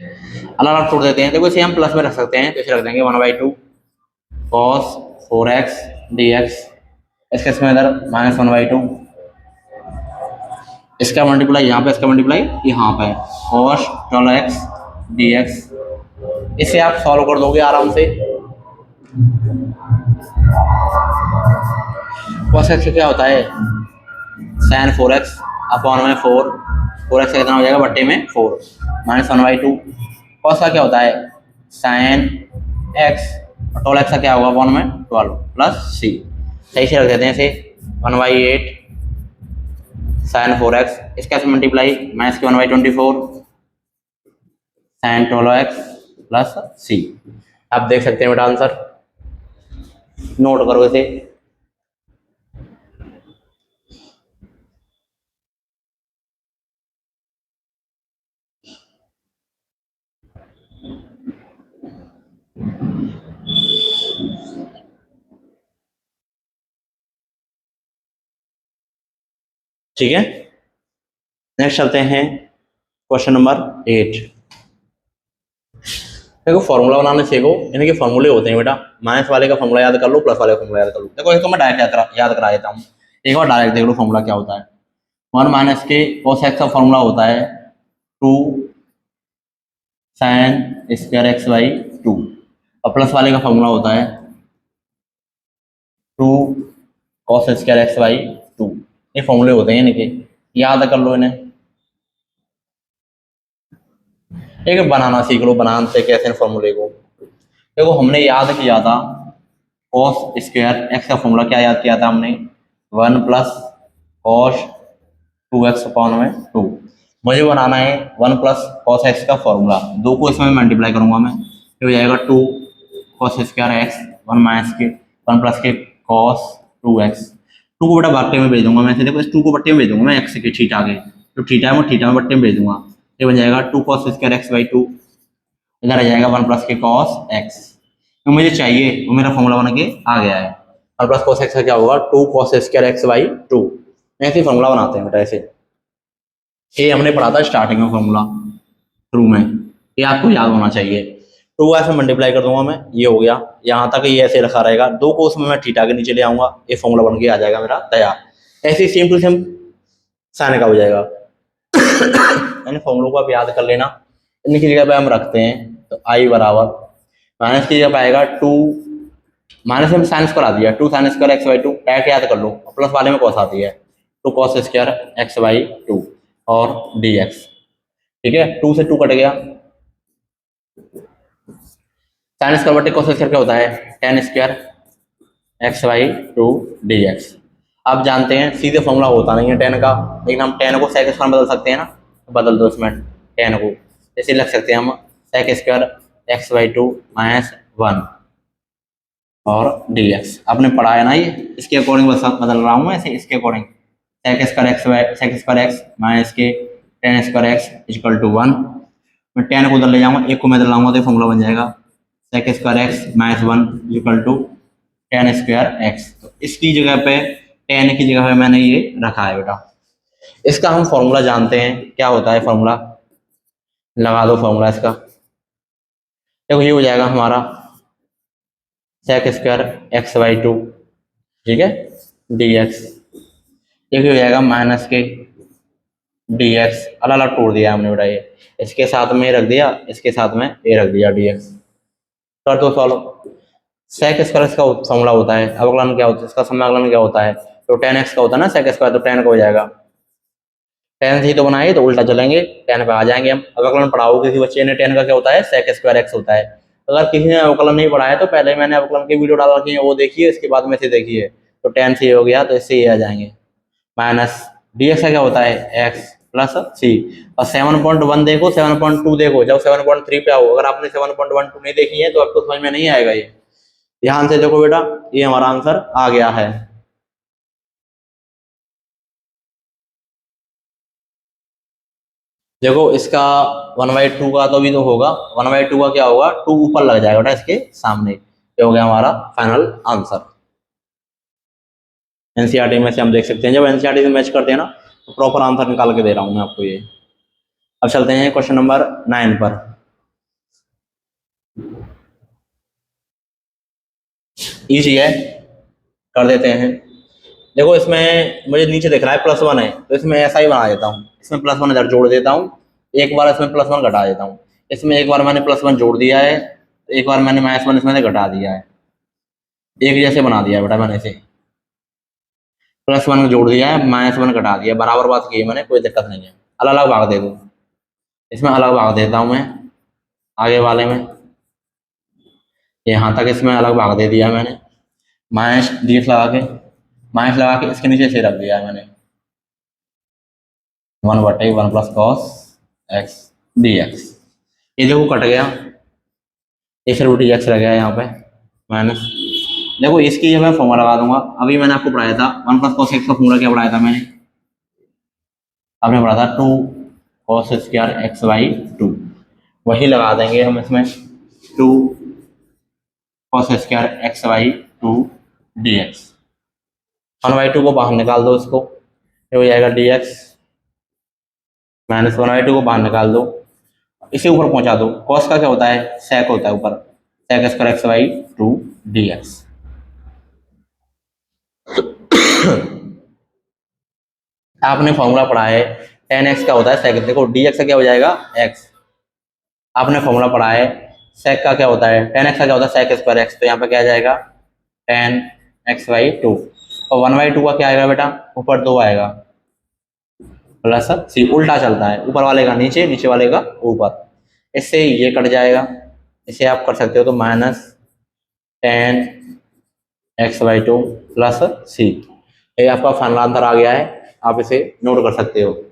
अलग अलग छोड़ देते हैं। देखो इसे हम प्लस में रख सकते हैं, तो इसे रख देंगे 1/2 कॉस 4x dx, इसके इसमें इधर माइनस 1/2, इसका मल्टीप्लाई यहाँ पे, इसका मल्टीप्लाई यहाँ पे, कॉस 12x dx। इसे आप सॉल्व कर दोगे आराम से। कॉस x क्या होता है, sin 4x अपॉन में 4, 4x कितना हो जाएगा बट्टे में 4 माइनस 1/2। कॉस का क्या होता है sin x, और 12x का क्या होगा अपॉन में 12 प्लस c, सही से रख देते हैं इसे 1/8 sin 4x, इसका से मल्टीप्लाई माइनस के 1/24 sin 12x प्लस c। आप देख सकते हैं बेटा आंसर, नोट करो इसे। ठीक है, नेक्स्ट चलते हैं क्वेश्चन नंबर 8। देखो फॉर्मूला बनाने सीखो, इनके फॉर्मूले होते हैं बेटा, माइनस वाले का फॉर्मूला याद कर लो, प्लस वाले का फॉर्मूला याद कर लो। देखो एक तो मैं डायरेक्ट याद करा देता हूँ, एक बार डायरेक्ट देख लो फॉर्मूला क्या होता है। 1 माइनस के cos x का फॉर्मूला होता है 2 sin स्क्वायर x बाई 2, और प्लस वाले का फॉर्मूला होता है 2 cos स्क्वायर x बाई 2। ये फॉर्मूले होते हैं इनके, याद कर लो इन्हें, एक बनाना सीख लो, बनान से कैसे फॉर्मूले को। देखो हमने याद किया था cos स्क्वायर x का फॉर्मूला क्या याद किया था हमने, 1 प्लस cos 2x अपॉन में 2। मुझे बनाना है 1 प्लस cos x का फॉर्मूला, 2 को इसमें मल्टीप्लाई करूंगा मैं, ये हो जाएगा 2 cos स्क्वायर x 1 माइनस के 1 प्लस के cos 2x। 2 को बेटा बट्टे में भेज दूंगा मैं, देखो इस 2 को बट्टे में भेज दूंगा मैं x के थीटा के, तो थीटा में बट्टे में भेज दूंगा, ये बन जाएगा 2 cos स्क्वायर x बाई 2, इधर आ जाएगा 1 प्लस के cos x। तो मुझे चाहिए वो मेरा फॉर्मूला बन के आ गया है, 1 प्लस cos x का क्या होगा 2 cos स्क्वायर x बाई 2। ऐसे फॉर्मूला बनाते हैं बेटा ऐसे, ये हमने पढ़ा था स्टार्टिंग में फॉर्मूला शुरू में, ये आपको याद होना चाहिए। 2 ऐसे मल्टीप्लाई कर दूंगा मैं, ये हो गया, यहाँ तक ये ऐसे रखा रहेगा, 2 को उसमें मैं थीटा के नीचे ले आऊंगा, ये फॉर्मूला बन के आ जाएगा मेरा तैयार। ऐसे ही सेम टू सेम साइन का हो जाएगा। इन फॉर्मूलों को आप याद कर लेना, इनकी जगह पे हम रखते हैं तो आई बराबर माइनस की जगह पे आएगा 2, माइनस में साइंस करा दिया 2 sin square x by 2, direct याद कर लो, प्लस वाले में कॉस आती है 2 cos स्क्वायर x बाई 2 और dx। ठीक है, 2 से 2 कट गया, साइन स्क्वायर बटे cos स्क्वायर क्या होता है tan square x by 2 dx। आप जानते हैं सीधे फॉर्मूला होता नहीं है tan का, लेकिन हम tan को sec स्क्वायर में बदल सकते हैं ना, बदल दो इसमें tan को, ऐसे लिख सकते हैं हम sec square x by two minus 1 और डी एक्स। आपने पढ़ा है ना, ये इसके अकॉर्डिंग बस बदल रहा हूँ मैं ऐसे, इसके according sec square x minus के tan square x equal to 1। मैं टेन को उधर ले जाऊँगा, एक को मैं इधर लाऊंगा तो फॉर्मूला बन जाएगा sec square x minus 1 equal to tan square x. तो इसकी जगह पे टेन की जगह पे मैंने ये रखा है बेटा। इसका हम फॉर्मूला जानते हैं, क्या होता है फॉर्मूला, लगा दो फॉर्मूला इसका। देखो ये हो जाएगा हमारा sec square x by two, ठीक है, डी एक्स। एक हो जाएगा माइनस के डी एक्स, अलग अलग तोड़ दिया हमने बेटा, ये इसके साथ में रख दिया, इसके साथ में ए रख दिया डी एक्स। कर दो सॉल्व। सेक स्क्वायर का फॉर्मूला होता है, अवकलन क्या होता है, इसका समाकलन क्या होता है, तो टेन एक्स का होता है ना सेक स्क्वायर, तो टेन का हो जाएगा। टेन से ही तो बनाए, तो उल्टा चलेंगे, टेन पे आ जाएंगे हम। अवकलन पढ़ाओ किसी बच्चे ने, टेन का क्या होता है सेक स्क्वायर एक्स होता है। अगर किसी ने अवकलन नहीं पढ़ा है तो पहले मैंने अवकलन की वीडियो डाल रखी है, वो देखिए, इसके बाद में से देखिए। तो टेन से हो गया तो इससे ही आ जाएंगे। माइनस डी एक्स का क्या होता है एक्स प्लस सी, और 7.1 देखो 7.2 देखो, जब 7.3 पे आओ। अगर आपने 7.12 नहीं देखी है तो आपको समझ में नहीं आएगा। ये ध्यान से देखो बेटा, ये हमारा आंसर आ गया है। देखो इसका 1/2 का तो भी तो होगा, 1/2 का क्या होगा, 2 ऊपर लग जाएगा बेटा इसके सामने। ये हो गया हमारा फाइनल आंसर। एनसीईआरटी में से हम देख सकते हैं, जब एनसीईआरटी से मैच करते हैं ना तो प्रॉपर आंसर निकाल के दे रहा हूं मैं आपको ये। अब चलते हैं क्वेश्चन नंबर 9 पर। इजी है, कर देते हैं। देखो इसमें मुझे नीचे दिख रहा है +1 है, तो इसमें ऐसा ही बना देता हूँ, इसमें +1 इधर जोड़ देता हूँ, एक बार इसमें +1 घटा देता हूँ। इसमें एक बार मैंने +1 जोड़ दिया है, एक बार मैंने -1 इसमें से घटा दिया है, एक जैसे बना दिया बेटा मैंने इसे। +1 जोड़ दिया है, -1 घटा दिया, बराबर बात की है मैंने, कोई दिक्कत नहीं है। अलग अलग भाग दे दो, इसमें अलग भाग देता हूँ मैं, आगे वाले में यहाँ तक इसमें अलग भाग दे दिया मैंने, माइनस डी लगा के इसके नीचे से रख दिया है मैंने 1/1 + cos x dx। ये देखो कट गया, ये फिर डी एक्स रह गया यहाँ पे माइनस। देखो इसकी जब मैं फॉर्मूला लगा दूंगा, अभी मैंने आपको पढ़ाया था 1 + cos x का फॉर्मूला क्या पढ़ाया था मैंने, आपने पढ़ा था 2 cos स्क्वायर x/2, वही लगा देंगे हम इसमें 2 cos स्क्वायर x/2 dx। 1/2 को बाहर निकाल दो, इसको ये हो जाएगा dx, -1/2 को बाहर निकाल दो, इसे ऊपर पहुंचा दो। cos का क्या होता है sec होता है ऊपर, sec स्क्वायर x/2 dx। आपने फॉर्मूला पढ़ा है tan x का होता है sec, देखो dx का क्या हो जाएगा x। आपने फॉर्मूला पढ़ा है sec का क्या होता है, tan x का क्या होता है sec स्क्वायर x, तो यहाँ पे क्या आ जाएगा tan x/2, और 1/2 का क्या आएगा बेटा, ऊपर 2 आएगा प्लस सी, उल्टा चलता है, ऊपर वाले का नीचे, नीचे वाले का ऊपर। इससे ये कट जाएगा, इसे आप कर सकते हो तो -tan x/2 प्लस सी। ये आपका फाइनल आंसर आ गया है, आप इसे नोट कर सकते हो।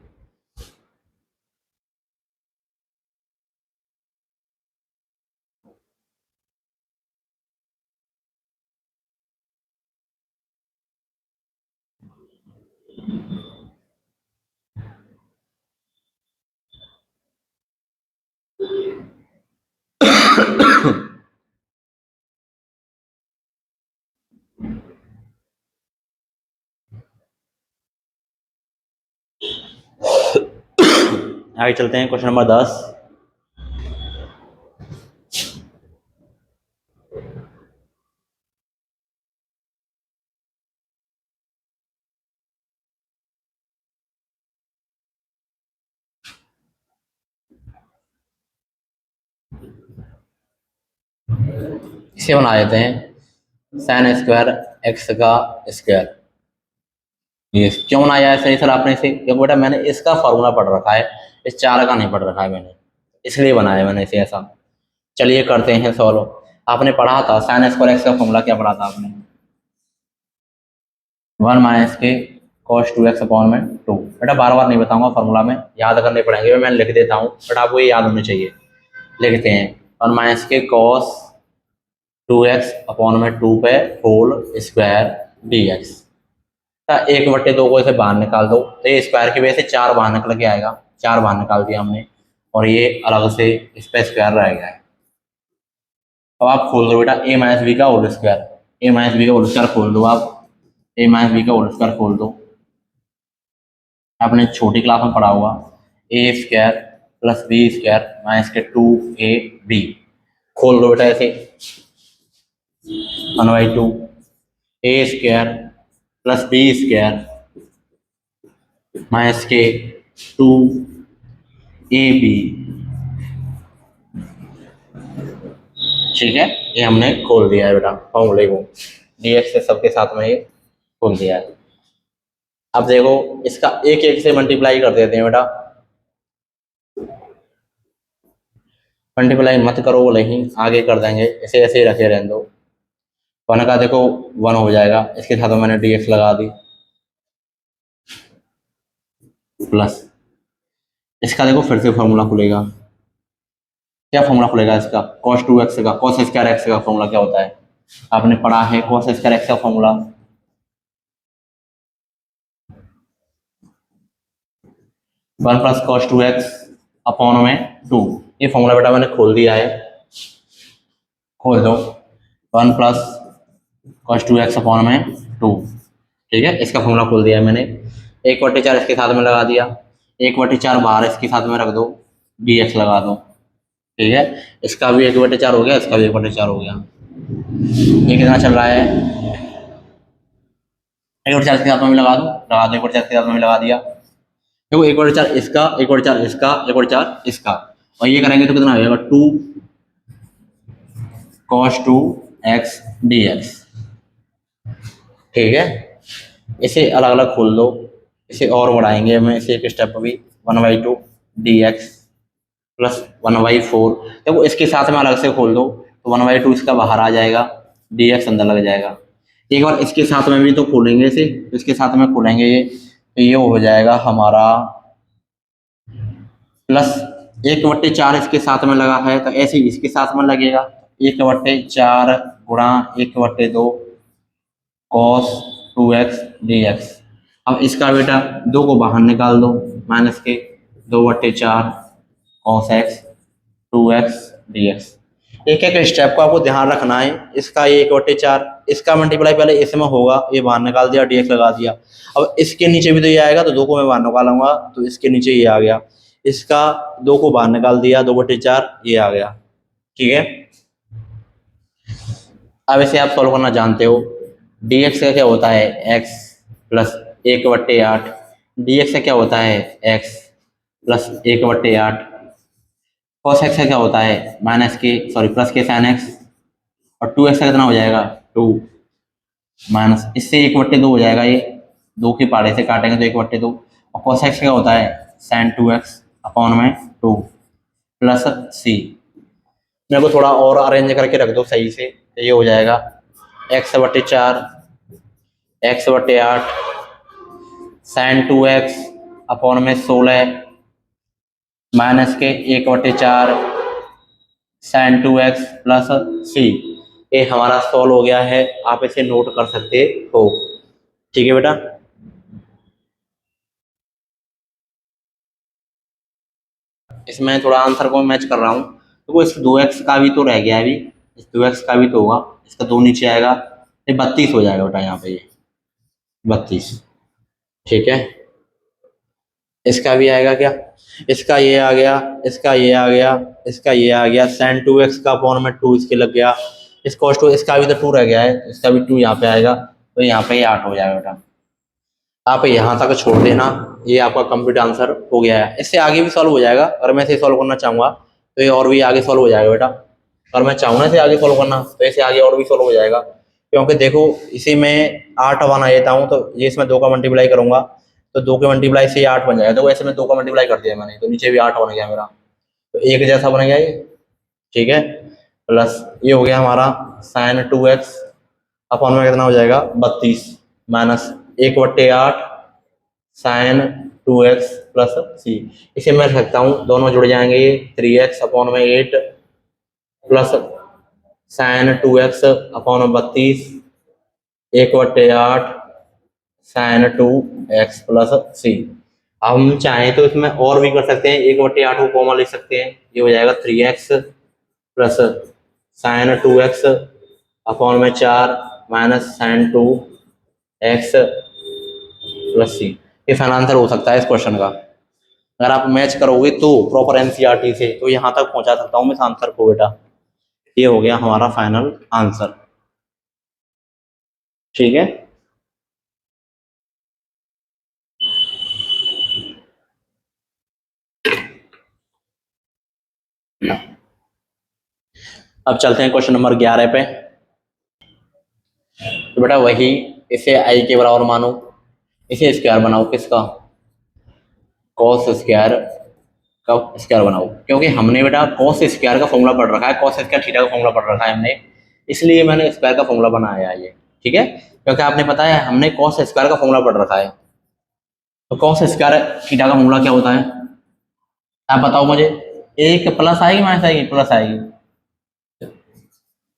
आगे चलते हैं क्वेश्चन नंबर 10। इसे बना देते हैं sin स्क्वायर x का स्क्वायर। ये क्यों बनाया है सही सर आपने इसे, क्योंकि बेटा मैंने इसका फॉर्मूला पढ़ रखा है, इस 4 का नहीं पढ़ रखा है मैंने, इसलिए बनाया मैंने इसे ऐसा। चलिए करते हैं सॉल्व। आपने पढ़ा था sin स्क्वायर x का फॉर्मूला क्या पढ़ा था आपने, 1 - के cos 2x अपॉन में 2। बेटा बार बार नहीं बताऊंगा, फार्मूला में याद करने पड़ेंगे, मैं लिख देता हूँ बट आपको ये याद होने चाहिए। लिखते हैं और माइनस के cos 2x अपॉन में 2 पे होल स्क्वायर dx। 1/2 को इसे बाहर निकाल दो तो ये स्क्वायर की वजह से 4 बाहर निकल के आएगा, 4 बाहर निकाल दिया हमने और ये अलग से इस पर स्क्वायर रह गया है। अब आप खोल दो बेटा a माइनस बी का whole square, a minus B का होल स्क्वायर खोल दो आप, a माइनस बी का होल स्क्वायर खोल दो। आपने छोटी क्लास में पढ़ा हुआ a square plus B square minus के 2ab। खोल दो बेटा ऐसे 1/2 a square plus B square minus के 2ab। ठीक है, ये हमने खोल दिया है बेटा फॉर्मूले को, dx से सबके साथ में ये खोल दिया है। अब देखो इसका एक एक से मल्टीप्लाई कर देते हैं बेटा, मल्टीप्लाई मत करो बोले ही आगे कर देंगे, ऐसे ऐसे ही रखे रहने दो। 1 का देखो 1 हो जाएगा, इसके साथ में मैंने dx लगा दी प्लस इसका देखो फिर से फॉर्मूला खुलेगा। क्या फॉर्मूला खुलेगा इसका? cos 2x का, cos स्क्वायर x का फॉर्मूला क्या होता है? आपने पढ़ा है cos स्क्वायर x का formula 1 plus cos 2x upon में 2। ये फॉर्मूला बेटा मैंने खोल दिया है, खोल दो 1 प्लस cos 2x अपॉन में 2। ठीक है, इसका फॉर्मूला खोल दिया है मैंने। 1/4 इसके साथ में लगा दिया, 1/4 बाहर इसके साथ में रख दो, dx लगा दो। ठीक है, इसका भी 1/4 हो गया, इसका भी 1/4 हो गया। ये कितना चल रहा है? 1/4 के साथ में लगा दो, लगा दो 1/4 के साथ में लगा दिया। देखो 1/4 इसका, 1/4 इसका, 1/4 इसका, और ये करेंगे तो कितना हो जाएगा 2 cos 2x dx। ठीक है, इसे अलग अलग खोल दो, इसे और बढ़ाएंगे हमें, इसे एक स्टेप भी 1/2 dx प्लस 1/4। देखो इसके साथ में अलग से खोल दो तो 1/2 इसका बाहर आ जाएगा, dx अंदर लग जाएगा। एक बार इसके साथ में भी तो खोलेंगे इसे, इसके साथ में खोलेंगे ये तो ये हो जाएगा हमारा प्लस 1/4 इसके साथ में लगा है तो ऐसे ही इसके साथ में लगेगा 1/4 गुणा 1/2 cos 2x dx। अब इसका बेटा 2 को बाहर निकाल दो, माइनस के 2/4 cos x 2x dx। एक एक स्टेप को आपको ध्यान रखना है। इसका ये 1/4, इसका मल्टीप्लाई पहले इसमें होगा, ये बाहर निकाल दिया, dx लगा दिया। अब इसके नीचे भी तो ये आएगा तो 2 को मैं बाहर निकालूंगा तो इसके नीचे ये आ गया, इसका 2 को बाहर निकाल दिया, 2/4 ये आ गया। ठीक है, अब इसे आप सॉल्व करना जानते हो। dx का क्या होता है x प्लस 1/8, dx का क्या होता है x प्लस 1/8, cos x का क्या होता है माइनस के सॉरी प्लस के sin x, और 2x का कितना हो जाएगा 2 माइनस इससे 1/2 हो जाएगा, ये 2 के पाड़े से काटेंगे तो 1/2, और cos x का क्या होता है sin 2x अपॉन में 2 प्लस c। मेरे को थोड़ा और अरेंज करके रख दो सही से, तो ये हो जाएगा x/4 x/8 sin 2x upon में 16 माइनस के 1/4 sin 2x प्लस c। ये हमारा सॉल्व हो गया है, आप इसे नोट कर सकते हो। ठीक है बेटा, इसमें थोड़ा आंसर को मैच कर रहा हूँ तो वो इस 2x का भी तो रह गया अभी, इस 2x का भी तो होगा, इसका 2 नीचे आएगा, ये 32 हो जाएगा बेटा यहाँ पे, ये 32। ठीक है, इसका भी आएगा क्या, इसका ये आ गया, इसका ये आ गया, इसका ये आ गया, sin 2x का अपॉन में 2 इसके लग गया, इस cos 2 इसका भी तो 2 रह गया है, इसका भी 2 यहाँ पे आएगा, तो यहाँ पे ये 8 हो जाएगा बेटा। आप यहाँ तक छोड़ देना, ये आपका कंप्लीट आंसर हो गया है। इससे आगे भी सॉल्व हो जाएगा, अगर मैं इसे सॉल्व करना चाहूँगा तो ये और भी आगे सॉल्व हो जाएगा बेटा। अगर मैं चाहूँ ना इसे आगे सॉल्व करना तो इसे आगे और भी सॉल्व हो जाएगा, क्योंकि देखो इसी में 8 बना देता हूँ तो ये इसमें 2 का मल्टीप्लाई करूंगा तो 2 के मल्टीप्लाई से 8 बन जाएगा, तो वैसे में 2 का मल्टीप्लाई कर दिया मैंने तो नीचे भी 8 बन गया मेरा, तो एक जैसा बन गया ये। ठीक है, प्लस ये हो गया हमारा sin 2x अपॉन में कितना हो जाएगा 32 माइनस 1/8 साइन 2x प्लस सी। इसे मैं रख सकता हूँ, दोनों जुड़ जाएंगे, ये 3x अपॉन में 8 प्लस साइन 2x अपॉन में 32 1/8 साइन 2x प्लस सी। अब हम चाहें तो इसमें और भी कर सकते हैं, 1/8 को कॉमन लिख सकते हैं, ये हो जाएगा 3x plus sign 2x upon में 4 minus sign 2x plus C. ये फाइनल आंसर हो सकता है इस क्वेश्चन का। अगर आप मैच करोगे तो प्रॉपर एनसीईआरटी से, तो यहाँ तक पहुंचा सकता हूँ मैं इस आंसर को बेटा। ये हो गया हमारा फाइनल आंसर, ठीक है। अब चलते हैं क्वेश्चन नंबर 11 पे। तो बेटा वही, इसे आई के बराबर मानो, इसे स्क्वायर बनाओ, किसका, कॉस स्क्वायर का स्क्वायर बनाओ। क्योंकि हमने बेटा कॉस स्क्वायर का फॉर्मूला पढ़ रखा है, कॉस स्क्वायर थीटा का फॉर्मूला पढ़ रखा है हमने, इसलिए मैंने स्क्वायर का फॉर्मूला बनाया है ये, ठीक है। क्योंकि आपने पता है हमने कॉस स्क्वायर का फॉर्मूला पढ़ रखा है। तो कॉस स्क्वायर थीटा का फॉर्मूला क्या होता है, आप बताओ मुझे। एक प्लस आएगी माइनस आएगी, प्लस आएगी,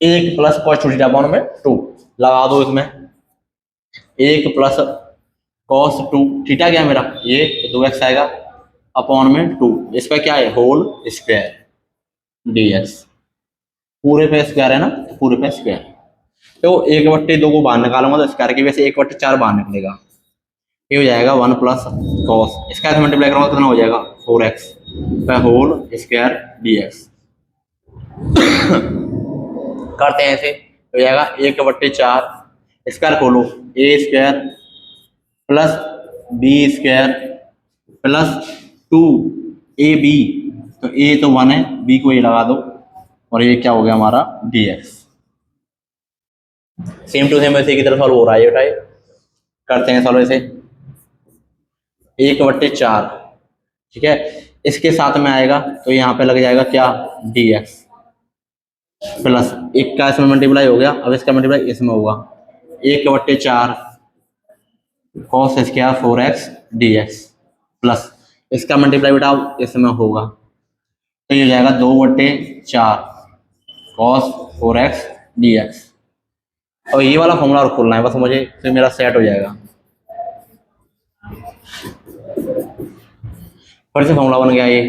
एक plus cos two theta upon में 2 लगा दो इसमें, एक प्लस कॉस 2 थीटा क्या है मेरा ये, तो 2x आएगा अपॉन में 2, इसका क्या है होल स्क्वायर dx, पूरे पे स्क्वायर है ना, पूरे पे स्क्वायर। तो 1/2 को बाहर निकालूंगा तो स्क्वायर की वजह से 1/4 बाहर निकलेगा, ये हो जाएगा 1 प्लस कॉस, इसका ऐसे मल्टीप्लाई करूंगा कितना हो जाएगा 4x का होल स्क्वायर dx। करते हैं ऐसे, हो जाएगा 1/4 स्क्वायर खोलो, A square plus B square plus 2ab, तो ए तो 1 है, बी को ये लगा दो, और ये क्या हो गया हमारा dx। सेम टू सेम ऐसे की तरफ सॉल्व हो रहा है बेटा, करते हैं सॉल्व ऐसे, 1/4, ठीक है, इसके साथ में आएगा तो यहाँ पे लग जाएगा क्या dx प्लस एक का इसमें मल्टीप्लाई हो गया, अब इसका मल्टीप्लाई इसमें होगा, 1/4 cos square 4x dx plus इसका मल्टीप्लाई बेटा इसमें होगा, तो ये हो जाएगा 2/4 कॉस 4x dx। और ये वाला फॉर्मूला और खोलना है बस मुझे, फिर मेरा सेट हो जाएगा। फिर से फॉर्मूला बन गया ये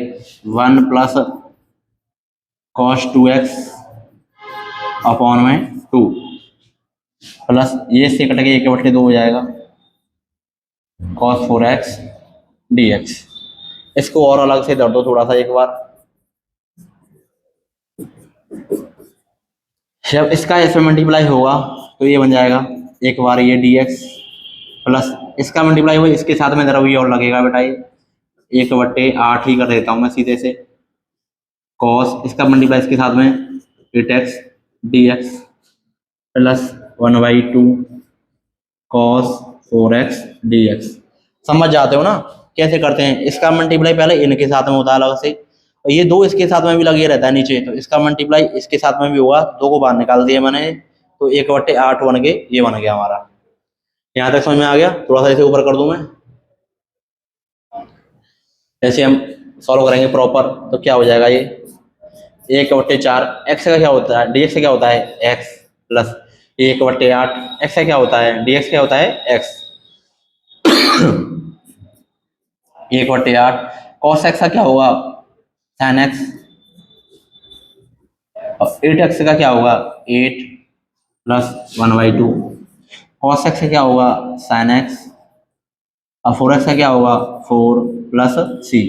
1 प्लस कॉस 2x अपॉन में 2 प्लस ये से कट के 1/2 हो जाएगा कॉस 4x dx। इसको और अलग से दर दो थोड़ा सा एक बार, जब इसका इसमें मल्टीप्लाई होगा तो ये बन जाएगा एक बार ये dx प्लस इसका मल्टीप्लाई हुआ इसके साथ में जरा ये और लगेगा बेटा, ये 1/8 ही कर देता हूँ मैं सीधे से, कॉस इसका मल्टीप्लाई इसके साथ में 8x dx plus 1/2 cos 4x dx। समझ जाते हो ना कैसे करते हैं, इसका मल्टीप्लाई पहले इनके साथ में होता है अलग से, और ये 2 इसके साथ में भी लगे रहता है नीचे, तो इसका मल्टीप्लाई इसके साथ में भी होगा, 2 को बाहर निकाल दिया मैंने, तो 1/8 बन के ये बन गया हमारा। यहाँ तक समझ में आ गया, थोड़ा सा इसे ऊपर कर दूं मैं, ऐसे हम सॉल्व करेंगे प्रॉपर, तो क्या हो जाएगा ये 1/4 एक्स का क्या होता है dx का क्या होता है x प्लस 1/8 एक्स का क्या होता है dx क्या होता है x 1/8 cos x का क्या होगा sin x, और 8x का क्या होगा 8 प्लस 1/2 cos x का क्या होगा sin x, और 4x का क्या होगा 4 प्लस c।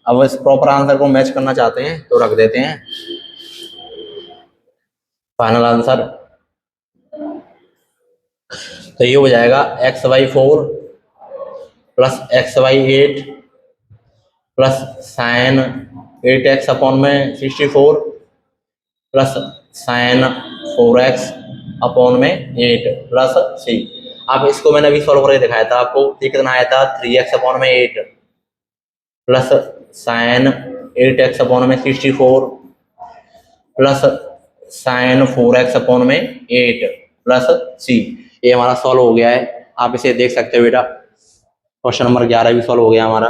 अब इस प्रॉपर आंसर को मैच करना चाहते हैं तो रख देते हैं फाइनल आंसर, तो ये हो जाएगा x/4 plus x/8 plus sign 8x upon में 64 प्लस साइन 4x अपॉन में 8 प्लस c। अब इसको मैंने अभी सॉल्व करके दिखाया था आपको, ये कितना आया था 3x अपॉन में 8 प्लस साइन 8x अपॉन में 64 प्लस साइन 4x अपॉन में 8 प्लस c। ये हमारा सॉल्व हो गया है, आप इसे देख सकते हो बेटा। क्वेश्चन नंबर 11 भी सॉल्व हो गया हमारा।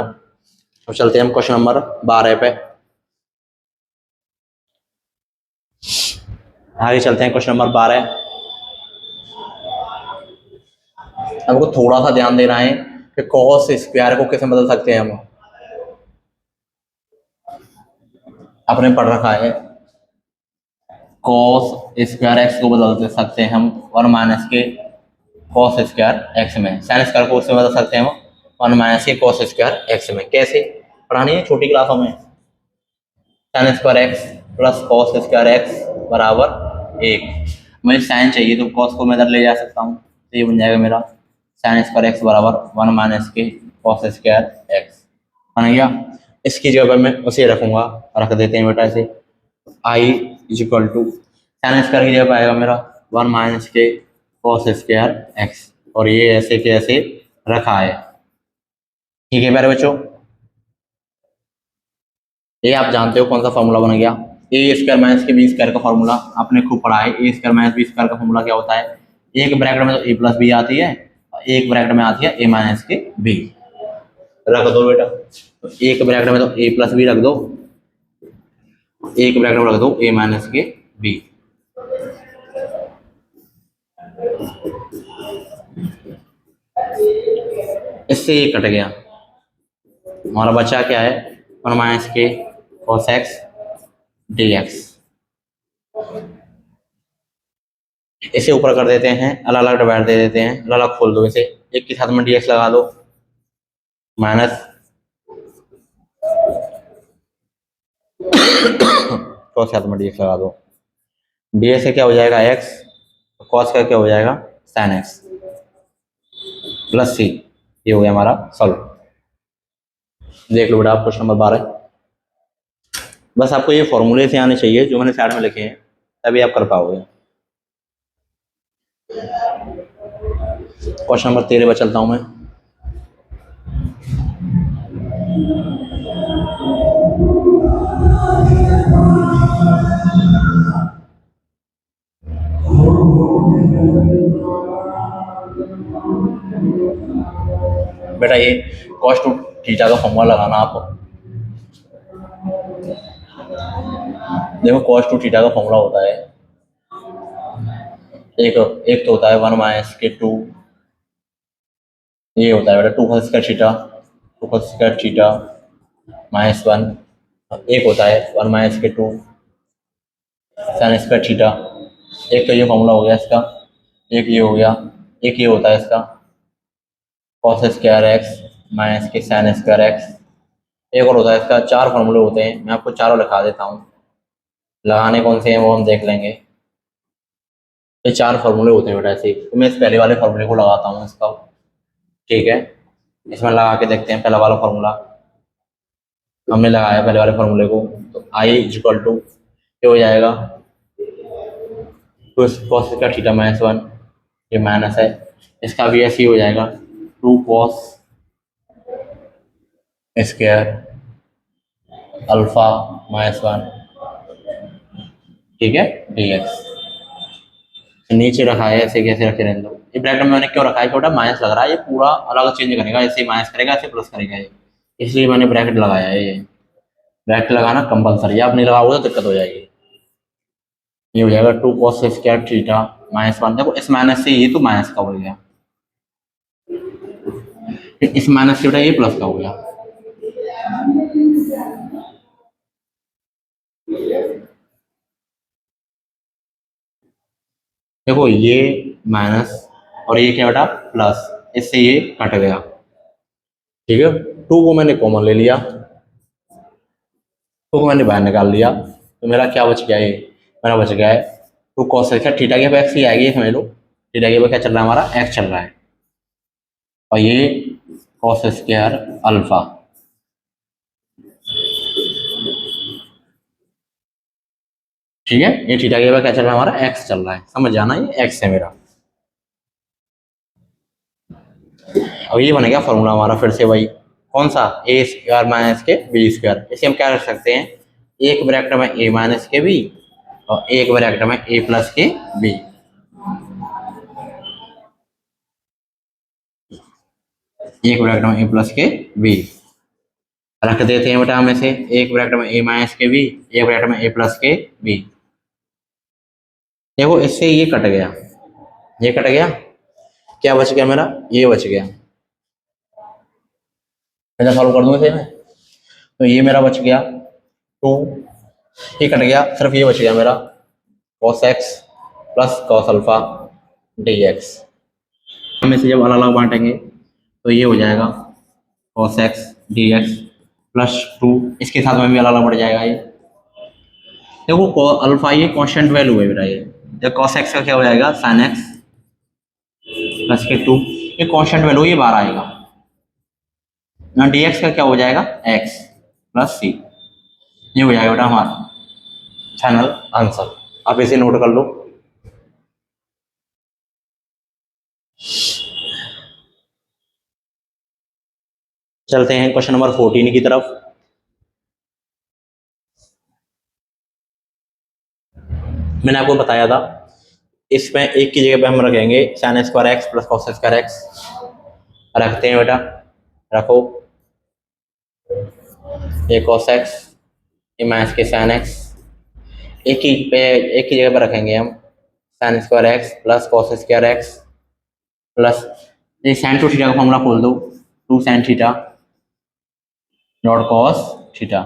तो चलते हैं हम क्वेश्चन नंबर 12 पे। आगे चलते हैं क्वेश्चन नंबर 12। हमको थोड़ा सा ध्यान देना है कि कॉस स्क्वायर को कैसे बदल सकते हैं हम। आपने पढ़ रखा है कॉस स्क्वायर एक्स को बदल सकते हैं हम 1 माइनस के कॉस स्क्वायर एक्स में। साइन स्क्वायर को उससे बदल सकते हैं हम 1 माइनस के कॉस स्क्वायर एक्स में। कैसे पढ़ानी है छोटी क्लासों में। Sign square x plus cos square x बराबर 1। मुझे साइन चाहिए तो कॉस को मैं इधर ले जा सकता हूँ, तो ये बन जाएगा मेरा साइन स्क्वायर एक्स बराबर 1 माइनस के कॉस स्क्वायर एक्स बन गया। इसकी जगह मैं उसे रखूंगा, रख देते हैं बेटा ऐसे I is equal to sine square की जगह आएगा मेरा 1 माइनस के कॉस स्क्वायर एक्स, और ये ऐसे के ऐसे रखा है। ठीक है प्यारे बच्चों, ये आप जानते हो कौन सा फॉर्मूला बन गया, ए स्क्वायर माइनस के बी स्क्वायर का फॉर्मूला आपने खूब पढ़ा है। ए स्क्वायर माइनस बी स्क्वायर का फॉर्मूला क्या होता है, एक ब्रैकेट में तो ए प्लस बी आती है, एक ब्रैकेट में आती है ए माइनस के बी। रख दो बेटा, तो एक ब्रैकेट में तो ए प्लस बी रख दो, एक ब्रैकेट में रख दो ए माइनस के बी। इससे ये कट गया, हमारा बचा क्या है 1 माइनस के कॉस एक्स डी एक्स। इसे ऊपर कर देते हैं, अलग अलग डिवाइड दे देते हैं, अलग अलग खोल दो इसे, एक के साथ में डी एक्स लगा दो माइनस कॉस के साथ में डी एक्स लगा दो, डी एक्स से क्या हो जाएगा एक्स, कॉस का क्या हो जाएगा साइन एक्स प्लस सी। ये हो गया हमारा सॉल्व। देख लो बेटा आप क्वेश्चन नंबर 12। बस आपको ये फॉर्मूले से आने चाहिए जो मैंने साइड में लिखे हैं, तभी आप कर पाओगे। क्वेश्चन नंबर 13 पर चलता हूं मैं। बेटा ये कॉस टू थीटा का फॉर्मूला लगाना आपको। देखो कॉस टू थीटा का फॉर्मूला होता है, एक एक तो होता है 1 माइनस के 2, ये होता है बेटा 2 cos square theta, 2 cos square theta minus 1। एक होता है 1 माइनस के 2 साइन स्क्वायर थीटा। एक तो ये फॉर्मूला हो गया इसका, एक ये हो गया, एक ये होता है इसका कॉस स्क्वायर एक्स माइनस के साइन स्क्वायर एक्स। एक और होता है इसका, 4 फॉर्मूले होते हैं, मैं आपको चारों लिखा देता हूँ, लगाने कौन से हैं वो हम देख लेंगे। ये 4 फॉर्मूले होते हैं बेटा ऐसे, तो मैं इस पहले वाले फॉर्मूले को लगाता हूँ इसका। ठीक है, इसमें लगा के देखते हैं। पहला वाला फॉर्मूला हमने लगाया पहले वाले फॉर्मूले को, तो आई इक्वल टू ये हो जाएगा 2 cos का थीटा माइनस 1, ये माइनस है, इसका भी ऐसे ही हो जाएगा 2 cos स्क्वायर अल्फा माइनस 1। ठीक है, dx नीचे रखा है, ऐसे कैसे रखे रहने दो। ये ब्रैकेट में मैंने क्यों रखा है, छोटा माइनस लग रहा है, ये पूरा अलग चेंज करेगा, ऐसे माइनस करेगा ऐसे प्लस करेगा, ये इसलिए मैंने ब्रैकेट लगाया है। ये ब्रैकेट लगाना कंपलसरी, आप नहीं लगाओगे तो दिक्कत हो जाएगी। ये हो जाएगा 2 cos स्क्वायर थीटा माइनस 1। देखो इस माइनस से ये तो माइनस का हो गया, इस माइनस से बेटा ये प्लस का हो गया। देखो ये माइनस और ये क्या बेटा प्लस, इससे ये कट गया। ठीक है, 2 को मैंने कॉमन ले लिया, 2 को मैंने बाहर निकाल लिया, तो मेरा क्या बच गया, ये मेरा बच गया है 2 cos स्क्वायर थीटा की एक्स ही आएगी, समझ लो थीटा की क्या चल रहा है हमारा एक्स चल रहा है, और ये cos स्क्वायर अल्फा। ठीक है, ये थीटा की क्या चल रहा है हमारा एक्स चल रहा है, समझ जाना ये एक्स है मेरा। अब ये बन गया फॉर्मूला हमारा, फिर से वही कौन सा ए स्क्वायर माइनस के बी स्क्वायर। इसे हम क्या रख सकते हैं, एक ब्रैकेट में ए माइनस के बी और एक ब्रैकेट में ए प्लस के बी। एक ब्रैकेट में ए प्लस के बी रख देते हैं बेटा हम ऐसे, एक ब्रैकेट में ए माइनस के बी, एक ब्रैकेट में ए प्लस के बी। देखो इससे ये कट गया, ये कट गया, क्या बच गया मेरा, ये बच गया। मैं सॉल्व कर दूंगा इसे मैं, तो ये मेरा बच गया 2, ये कट गया, सिर्फ ये बच गया मेरा cos x plus cos alpha dx। हम इसे जब अलग अलग बांटेंगे तो ये हो जाएगा cos x dx प्लस 2, इसके साथ में भी अलग अलग बढ़ जाएगा ये। देखो अल्फा ये कांस्टेंट वैल्यू है बेटा, ये cos x का क्या हो जाएगा sin x प्लस के 2, ये कांस्टेंट वैल्यू ये बाहर आएगा। यहाँ dx का क्या हो जाएगा x प्लस c, ये हो जाएगा बेटा हमारा फाइनल आंसर। आप इसे नोट कर लो। चलते हैं क्वेश्चन नंबर 14 की तरफ। मैंने आपको बताया था इसमें एक की जगह पे हम रखेंगे sin square x plus cos square x. रखते हैं बेटा, रखो, ये cos x, ये माइनस के sin x, एक की जगह पर रखेंगे हम sin square x plus cos square x plus ये sin टू थीटा का फॉर्मूला खोल दो, 2 sin theta dot cos theta.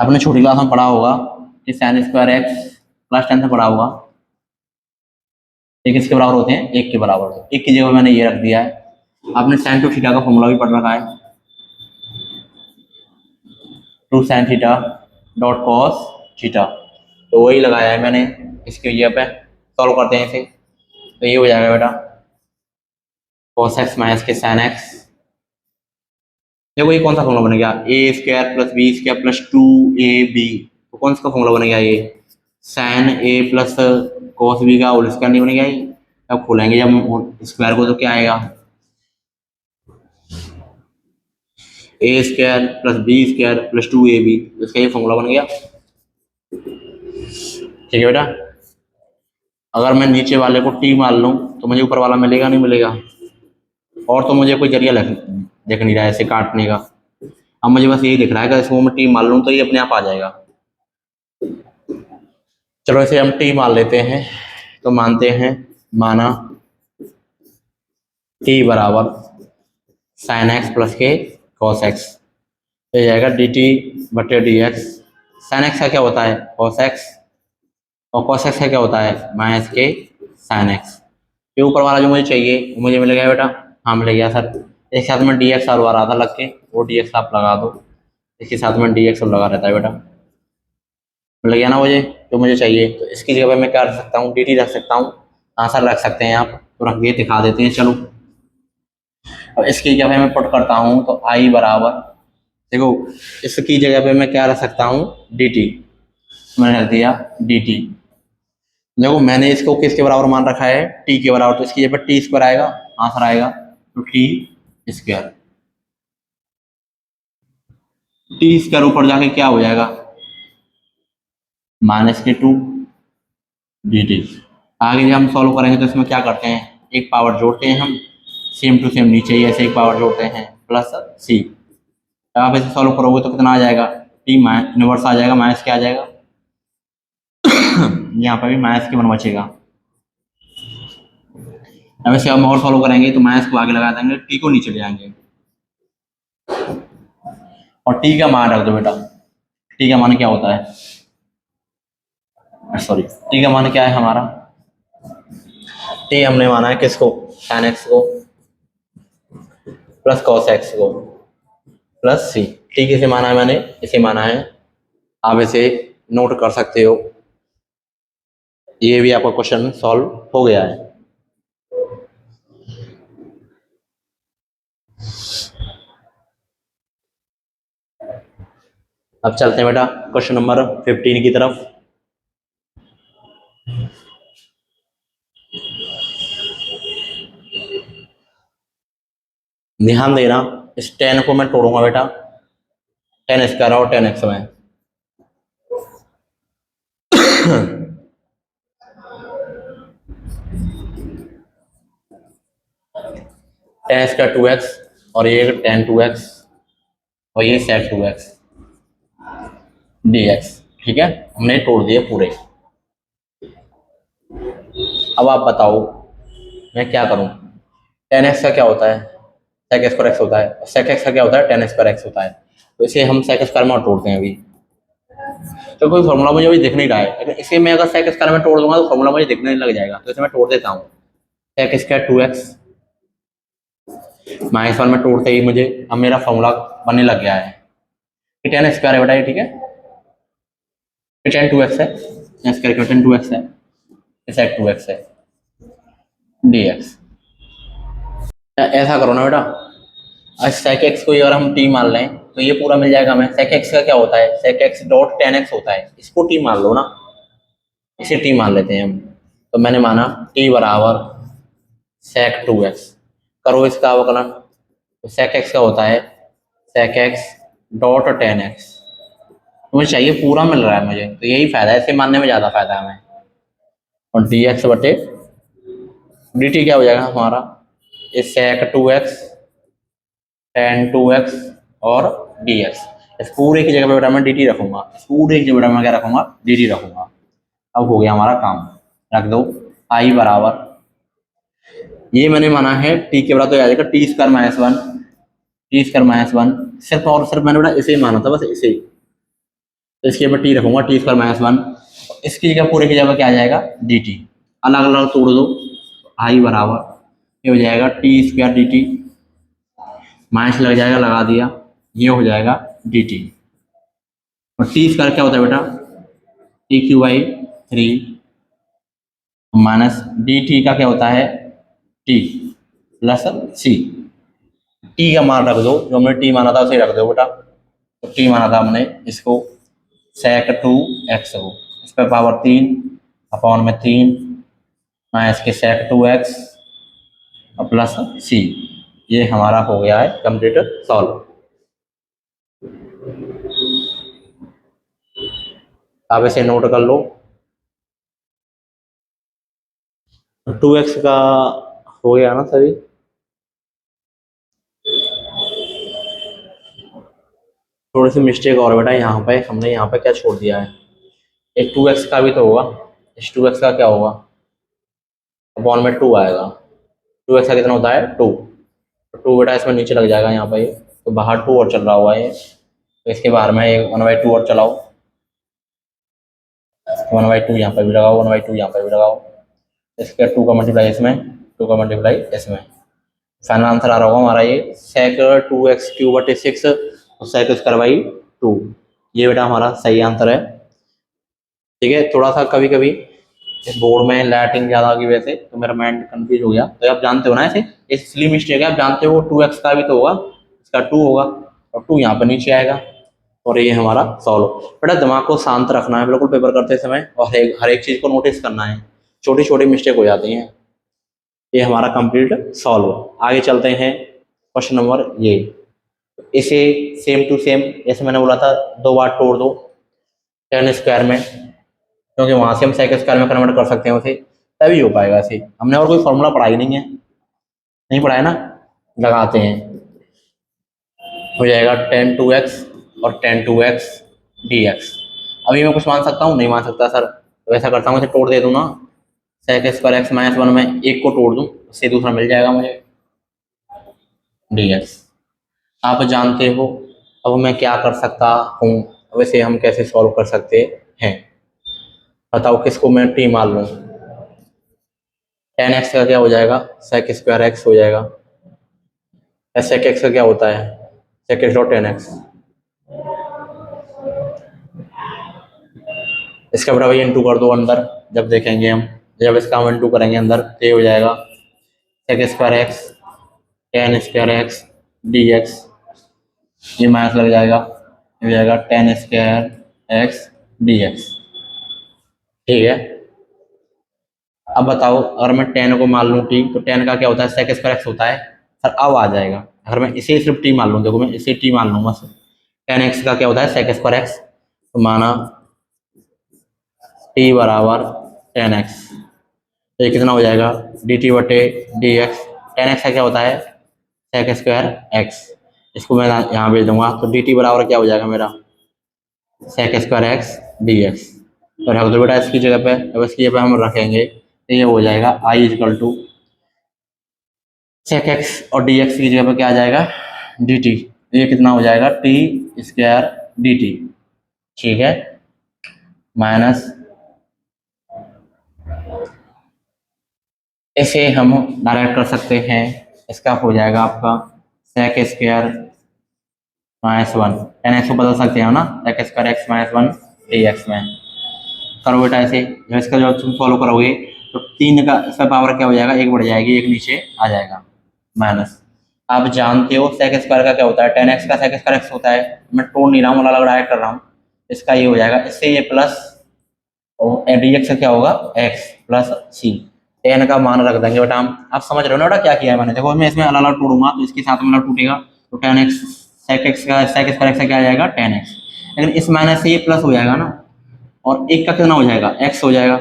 आपने छोटी क्लास में पढ़ा होगा कि sin स्क्वायर एक्स क्लास 10 से पढ़ा होगा, ये किसके बराबर होते हैं, एक के बराबर। एक की जगह मैंने ये रख दिया है। आपने sin टू थीटा का फॉर्मूला भी पढ़ रखा है, 2 sin theta dot cos theta, तो वही लगाया है मैंने इसकी जगह पे। सॉल्व करते हैं इसे, तो ये हो जाएगा बेटा cos x माइनस के sin x। देखो ये कौन सा फॉर्मूला बन गया, A square plus B square plus 2ab, तो कौन सा फॉर्मूला बन गया ये, sin a plus cos b का होल स्क्वायर नहीं बन गया ये। अब खोलेंगे जब स्क्वायर को तो क्या आएगा, A square plus B square plus 2ab, इसका ये फॉर्मूला बन गया। ठीक है बेटा, अगर मैं नीचे वाले को टी मान लूँ तो मुझे ऊपर वाला मिलेगा नहीं मिलेगा, और तो मुझे कोई जरिया दिख नहीं रहा है इसे काटने का। अब मुझे बस यही दिख रहा है कि इसको मैं टी मान लूँ तो ये अपने आप आ जाएगा। चलो इसे हम टी मान लेते हैं, तो मानते हैं, माना टी बराबर साइन एक्स प्लस के कॉस एक्स, तो ये जाएगा डी टी बटे डी एक्स। साइन एक्स का क्या होता है कॉस एक्स, और कॉस एक्स का क्या होता है माइनस के साइन एक्स। ये ऊपर वाला जो मुझे चाहिए मुझे मिल गया बेटा, हाँ मिल गया सर। एक साथ में डी एक्स और रहा था लग के, वो डी एक्स आप लगा दो, इसके साथ में डी एक्स लगा रहता है बेटा, मिल गया ना मुझे जो मुझे चाहिए। तो इसकी जगह पे मैं क्या रख सकता हूँ, डी टी रख सकता हूँ, आंसर रख सकते हैं आप, तो रख के दिखा देते हैं। चलो अब इसकी जगह मैं पुट करता हूँ, तो आई बराबर, देखो इसकी जगह पे मैं क्या रख सकता हूँ, डी टी, मैंने रख दिया डी टी। देखो मैंने इसको किसके बराबर मान रखा है, टी के बराबर, तो इसकी जगह पर टी स्क्वायर आएगा, आंसर आएगा तो टी स्क्वायर। टी स्क्वायर ऊपर जाके क्या हो जाएगा माइनस के 2 डी टी। आगे जब हम सॉल्व करेंगे तो इसमें क्या करते हैं, एक पावर जोड़ते हैं हम, सेम टू सेम नीचे ही ऐसे एक पावर जोड़ते हैं प्लस सी। जब आप इसे सॉल्व करोगे तो कितना आ जाएगा, टी इनवर्स आ जाएगा, माइनस क्या आ जाएगा यहाँ पर भी माइनस के 1 बचेगा। अब इसे हम और सॉल्व करेंगे तो माइनस को आगे लगा देंगे, टी को नीचे ले आएंगे और टी का मान रख दो बेटा। टी का मान क्या होता है, सॉरी टी का मान क्या है हमारा, टी हमने माना है किसको, tan x को प्लस cos x को प्लस सी। टी किसे माना है मैंने, इसे माना है, आप इसे नोट कर सकते हो। ये भी आपका क्वेश्चन सॉल्व हो गया है। अब चलते हैं बेटा क्वेश्चन नंबर 15 की तरफ। ध्यान देना, इस 10 को मैं तोड़ूंगा बेटा, 10 स्क्वायर और 10 एक्स में। टेन स्क्वायर 2x और ये टेन 2x और ये सेक 2x dx। ठीक है, हमने तोड़ दिए पूरे। अब आप बताओ मैं क्या करूं। टेन एक्स का क्या होता है, सेक स्क्वायर एक्स होता है। सेक एक्स का क्या होता है, टेन स्क्वायर एक्स होता है। तो इसे हम सेक स्क्वायर में तोड़ते हैं अभी। तो कोई फॉर्मूला मुझे अभी दिख नहीं रहा है, अगर इसे मैं अगर सेक स्क्वायर में तोड़ दूंगा तो फॉर्मूला मुझे दिखने लग जाएगा। तो इसे मैं तोड़ देता हूँ। सेक स्क्वायर 2x माइनस 1 में तोड़ते ही मुझे अब मेरा फॉर्मूला बनने लग गया है कि टेन स्क्वायर है बेटा ये। ठीक है, टेन 2x है, स्क्वायर टेन 2x है, सेक 2x है dx। ऐसा करो ना बेटा, आज सेक एक्स को अगर हम टी मान लें तो ये पूरा मिल जाएगा हमें। सेक एक्स का क्या होता है, sec x dot tan x होता है, इसको टी मान लो ना, इसे टी मान लेते हैं हम। तो मैंने माना टी बराबर सेक 2x। करो इसका अवकलन, तो सेक एक्स का होता है sec x dot tan x. मुझे चाहिए पूरा मिल रहा है मुझे, तो यही फायदा है, इसे मानने में ज़्यादा फायदा है हमें। और डी एक्स बटे डी टी क्या हो जाएगा हमारा, ये सेक 2x टेन 2x और dx। इस पूरे की जगह पे बेटा मैं dt रखूंगा, इस पूरे की जगह बेटा मैं क्या रखूंगा, dt रखूंगा। अब हो गया हमारा काम, रख दो i बराबर, ये मैंने माना है t के बराबर, तो आ जाएगा T square minus one, T square minus one. सिर्फ और सिर्फ मैंने बेटा इसे ही माना था, बस इसे ही। तो इसके ऊपर t रखूंगा, टी स्क्वायर माइनस वन। इसकी जगह पूरे की जगह क्या आ जाएगा, dt। अलग अलग तोड़ दो, i बराबर ये हो जाएगा T square D T, minus लग जाएगा, लगा दिया, ये हो जाएगा डी टी। और टी स्क्वायर क्या होता है बेटा, T Q by 3 minus D T का क्या होता है, टी प्लस सी। टी का मान रख दो, जो हमने टी माना था उसे रख दो बेटा। तो टी माना था हमने इसको सेक 2x हो, इस पर पावर 3 अपॉन में 3 माइनस के सेक 2x और प्लस सी। ये हमारा हो गया है कंप्लीट सॉल्व। आप इसे नोट कर लो। 2x का हो गया ना सभी, थोड़ी सी मिस्टेक और बेटा यहाँ पे हमने यहाँ पे क्या छोड़ दिया है, एक 2x का भी तो होगा। इस 2x का क्या होगा, अपॉन में 2 आएगा। 2x का कितना होता है 2, तो 2 बेटा इसमें नीचे लग जाएगा यहाँ पे, तो बाहर 2 और चल रहा हुआ है, तो इसके बाहर में 1/2 और चलाओ, 1/2 यहाँ पर भी लगाओ, 1/2 यहाँ पर भी लगाओ। इसके 2 का मल्टीप्लाई इसमें, 2 का मल्टीप्लाई इसमें। फाइनल आंसर आ रहा होगा हमारा ये सेक 2x³ और सेक स्क्वायर बाई 2। ये बेटा हमारा सही आंसर है। ठीक है, थोड़ा सा कभी कभी इस बोर्ड में लाइटिंग ज़्यादा की वजह से तो मेरा माइंड कंफ्यूज हो गया। तो आप जानते हो ना ऐसे, इसलिए मिस्टेक है, आप जानते हो 2x का भी तो होगा, इसका 2 होगा और 2 यहाँ पर नीचे आएगा। और ये हमारा सॉल्व। बेटा दिमाग को शांत रखना है बिल्कुल पेपर करते समय, और हर एक चीज़ को नोटिस करना है, छोटी छोटी मिस्टेक हो जाती हैं। ये हमारा कंप्लीट सॉल्व। आगे चलते हैं क्वेश्चन नंबर ये, इसे सेम टू सेम जैसे मैंने बोला था 2 बार तोड़ दो टेन स्क्वायर में, क्योंकि वहां से हम सेक स्क्वायर में कन्वर्ट कर सकते हैं उसे, तभी हो पाएगा ऐसे। हमने और कोई फॉर्मूला पढ़ा ही नहीं है, नहीं पढ़ा है ना, लगाते हैं। हो जाएगा टेन 2x और टेन 2x dx। अभी मैं कुछ मान सकता हूँ, नहीं मान सकता सर, तो ऐसा करता हूँ इसे तोड़ दे दूँ ना, sec square x minus one में एक को तोड़ दूँ, उससे दूसरा मिल जाएगा मुझे dx। आप जानते हो अब मैं क्या कर सकता हूँ, वैसे हम कैसे सॉल्व कर सकते हैं, बताओ किसको मैं टी मान लूँ। टेन एक्स का क्या हो जाएगा, सेक स्क्वायर एक्स हो जाएगा। सेक एक्स का क्या होता है, sec x dot tan x. इसका बराबर इंटू कर दो अंदर, जब देखेंगे हम, जब इसका हम इंटू करेंगे अंदर तो ये हो जाएगा sec square x tan square x D x. ये माइनस लग जाएगा, ये हो जाएगा tan square x D x. ठीक है, अब बताओ अगर मैं टेन को मान लूँ टी, तो टेन का क्या होता है, सेक स्क्वायर एक्स होता है सर, अब आ जाएगा। अगर मैं इसे सिर्फ टी मान लूँ, देखो मैं इसे टी मान लूँगा, टेन एक्स का क्या होता है, सेक स्क्वायर एक्स, तो माना टी बराबर टेन एक्स, तो ये कितना हो जाएगा डी टी बटे डी एक्स। टेन एक्स का क्या होता है सेक स्क्वायर एक्स, इसको मैं यहाँ भेज दूंगा, तो डी टी बराबर क्या हो जाएगा मेरा, sec square x D x. तो रख दो बेटा इसकी जगह पे, अब इसकी जगह पे हम रखेंगे तो ये हो जाएगा आई इजकल टू सेक एक्स और डी एक्स की जगह पे क्या आ जाएगा, डी टी। ये कितना हो जाएगा, टी स्क्वायर डी टी, ठीक है, माइनस इसे हम डायरेक्ट कर सकते हैं, इसका हो जाएगा आपका sec square minus one, tan x को बदल सकते हैं ना, sec square x minus one d x में। करो बेटा ऐसे, जब इसका जब तुम फॉलो करोगे तो तीन का इसका पावर क्या हो जाएगा, एक बढ़ जाएगी, एक नीचे आ जाएगा, माइनस। आप जानते हो सेक स्क्वायर का क्या होता है, टेन एक्स का सेक स्क्वायर एक्स होता है, मैं तोड़ नहीं रहा हूँ, अलग अलग डायरेक्ट कर रहा हूँ। इसका ये हो जाएगा, इससे ये प्लस और डी एक्स का क्या होगा, एक्स प्लस सी, टेन का मान रख देंगे बेटा हम। आप समझ रहे हो ना बेटा क्या किया है मैंने, देखो मैं इसमें अलग अलग तोड़ूंगा तो इसके साथ में अलग टूटेगा, तो टेन एक्स सेक एक्स का सेक स्क्वायर एक्स का क्या आ जाएगा, टेन एक्स, लेकिन इस माइनस से ये प्लस हो जाएगा ना, और एक का कितना हो जाएगा, एक्स हो जाएगा,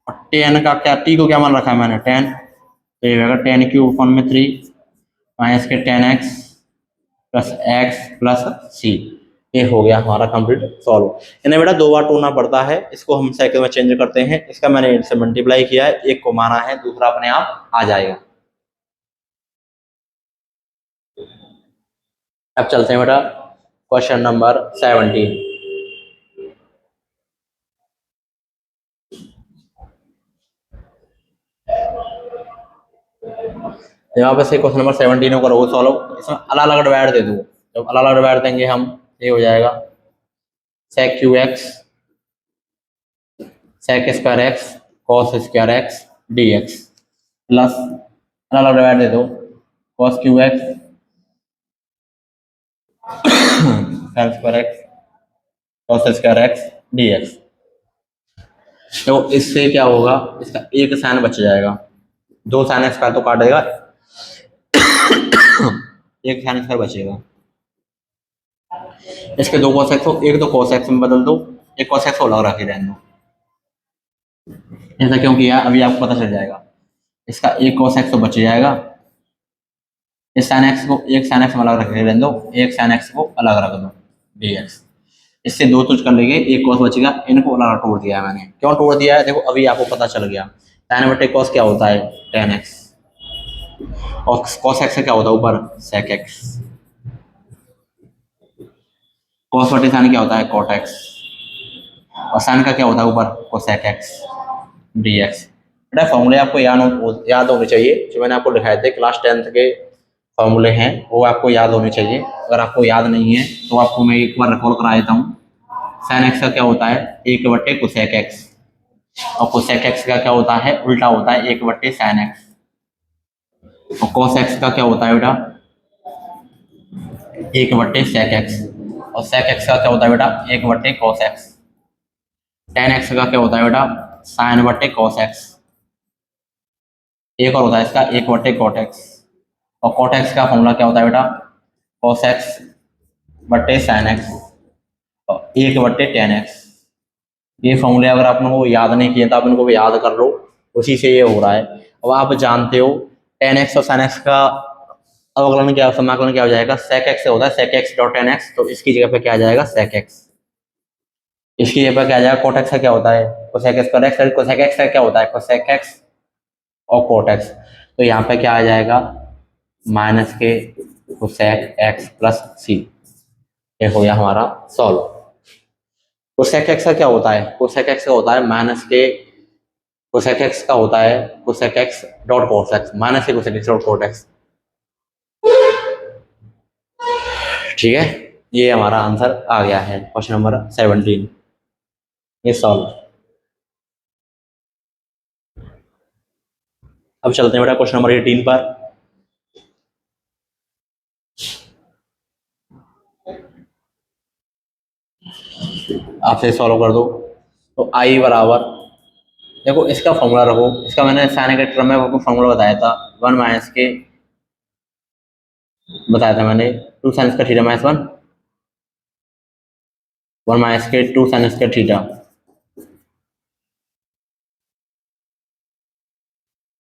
और टेन का क्या, टी को क्या मान रखा है मैंने, टेन, तो ये हो जाएगा टेन क्यूब वन में थ्री माइनस के tan X plus X plus C. ये हो गया हमारा कंप्लीट सॉल्व। इन्हें बेटा दो बार टूटना पड़ता है, इसको हम साइकिल में चेंज करते हैं, इसका मैंने इनसे मल्टीप्लाई किया है, एक को माना है, दूसरा अपने आप आ जाएगा। अब चलते हैं बेटा क्वेश्चन नंबर 17। यहाँ पे से क्वेश्चन नंबर 17 को करोगे सॉल्व, इसमें अलग अलग डिवाइड दे दो, जब अलग अलग डिवाइड देंगे हम, ये हो जाएगा sec cube X sec square X cos square x D X, plus अलग अलग डिवाइड दे दो, cos cube X sine square X cos square x D x. तो इससे क्या होगा, इसका एक साइन बच जाएगा, दो साइन एक्स का तो काटेगा, एक साइन स्क्वायर बचेगा। इसके दो कॉस एक्स हो, एक तो कॉस एक्स में बदल दो, एक कॉस एक्स को अलग रख रहने दो। ऐसा क्यों किया अभी आपको पता चल जाएगा। इसका एक कॉस एक्स तो बच जाएगा, इस साइन एक्स को एक साइन एक्स में अलग रख रहने दो, एक साइन एक्स को अलग रख दो डी एक्स। इससे दो तुझ कर लेंगे, एक कॉस बचेगा, इनको अलग तोड़ दिया है मैंने। क्यों तोड़ दिया है, देखो अभी आपको पता चल गया। tan बटे कॉस क्या होता है, tan x, और कॉस एक्स क्या होता है ऊपर, sec x, कॉस बटे साइन क्या होता है, cot x, और साइन का क्या होता है ऊपर, cosec x dx। बेटा फॉर्मूले आपको याद होने चाहिए, जो मैंने आपको लिखाए थे क्लास 10th के फॉर्मूले हैं, वो आपको याद होने चाहिए। अगर आपको याद नहीं है तो आपको मैं एक बार रिकॉल करा देता हूँ। साइन एक्स का क्या होता है, एक बटे कोसेक एक्स, और कोसेक एक्स का क्या होता है, उल्टा होता है, एक बटे साइन एक्स, और कॉस एक्स का क्या होता है बेटा, एक बटे सेक एक्स, और सेक एक्स का क्या होता है बेटा, एक बटे कॉस एक्स। टेन एक्स का क्या होता है बेटा, साइन बटे कॉस एक्स, एक और होता है इसका एक बटे कॉट एक्स, और कॉट एक्स का फॉर्मूला क्या होता है बेटा, कॉस एक्स बटे साइन एक्स, और एक बटे टेन एक्स। ये फॉर्मूले अगर आपने को याद नहीं किए तो आप इनको भी याद कर लो, उसी से ये हो रहा है। अब आप जानते हो टेन एक्स और साइन एक्स का अवकलन क्या, समाकलन क्या हो जाएगा, सेक एक्स से होता है, sec x dot tan x, तो इसकी जगह पे क्या आ जाएगा, सेक एक्स। इसकी जगह पे क्या आ जाएगा, कोट एक्स का क्या होता है, कोसेक एक्स, कोसेक एक्स का क्या होता है, कोसेक एक्स और कोट एक्स। तो यहाँ पे क्या आ जाएगा, माइनस के कोसेक एक्स प्लस सी। ये हो गया हमारा सॉल्व। कोसेक एक्स का क्या होता है, कोसेक एक्स का होता है माइनस के कोसेक एक्स का होता है cosec X dot cos X, minus के cosec X dot cot X. ठीक है, ये हमारा आंसर आ गया है क्वेश्चन नंबर 17, ये सॉल्व। अब चलते हैं बेटा क्वेश्चन नंबर 18 पर। आपसे सॉल्व कर दो। तो आई बराबर, देखो इसका फॉर्मूला रखो, इसका मैंने साइन के टर्म में आपको फॉर्मूला बताया था, वन माइनस के बताया था मैंने, two sine square theta minus one, one minus के टू साइन स्क्वायर थीटा,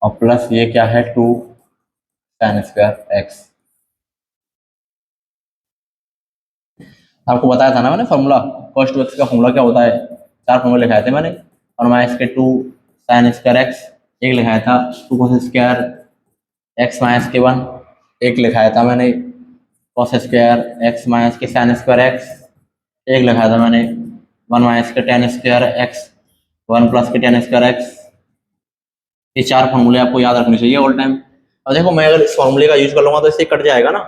और प्लस ये क्या है, टू साइन स्क्वायर एक्स। आपको बताया था ना मैंने फॉर्मूला, cos 2x का फॉर्मूला क्या होता है, 4 फॉर्मूले लिखाए थे मैंने। और माइनस के 2 साइन स्क्वायर एक्स, एक लिखाया था 2 cos स्क्वायर एक्स माइनस के 1, एक लिखाया था मैंने cos स्क्वायर एक्स माइनस के साइन स्क्वायर एक्स, एक लिखाया था मैंने 1 माइनस के tan स्क्वायर एक्स 1 प्लस के tan स्क्वायर एक्स। ये 4 फॉर्मूले आपको याद रखने चाहिए ऑल टाइम। अब देखो मैं अगर इस फॉर्मूले का यूज कर लूँगा तो इससे कट जाएगा ना,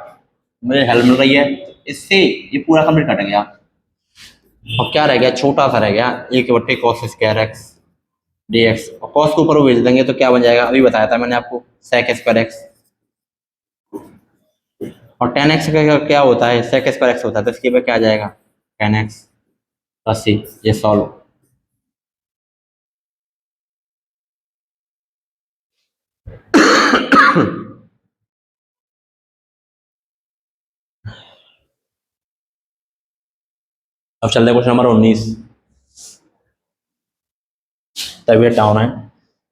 मुझे हेल्प मिल रही है इससे, ये पूरा कंप्लीट कट गया। अब क्या रह गया, छोटा सा रह गया 1 cos square x D x, और कॉस के ऊपर वो भेज देंगे तो क्या बन जाएगा, अभी बताया था मैंने आपको sec स्क्वायर एक्स। और tan एक्स का क्या होता है, sec स्क्वायर एक्स होता है, तो इसके ऊपर क्या आ जाएगा tan एक्स प्लस सी। ये सॉल्व। अब चलते क्वेश्चन नंबर 19। तबीयत डाउन है,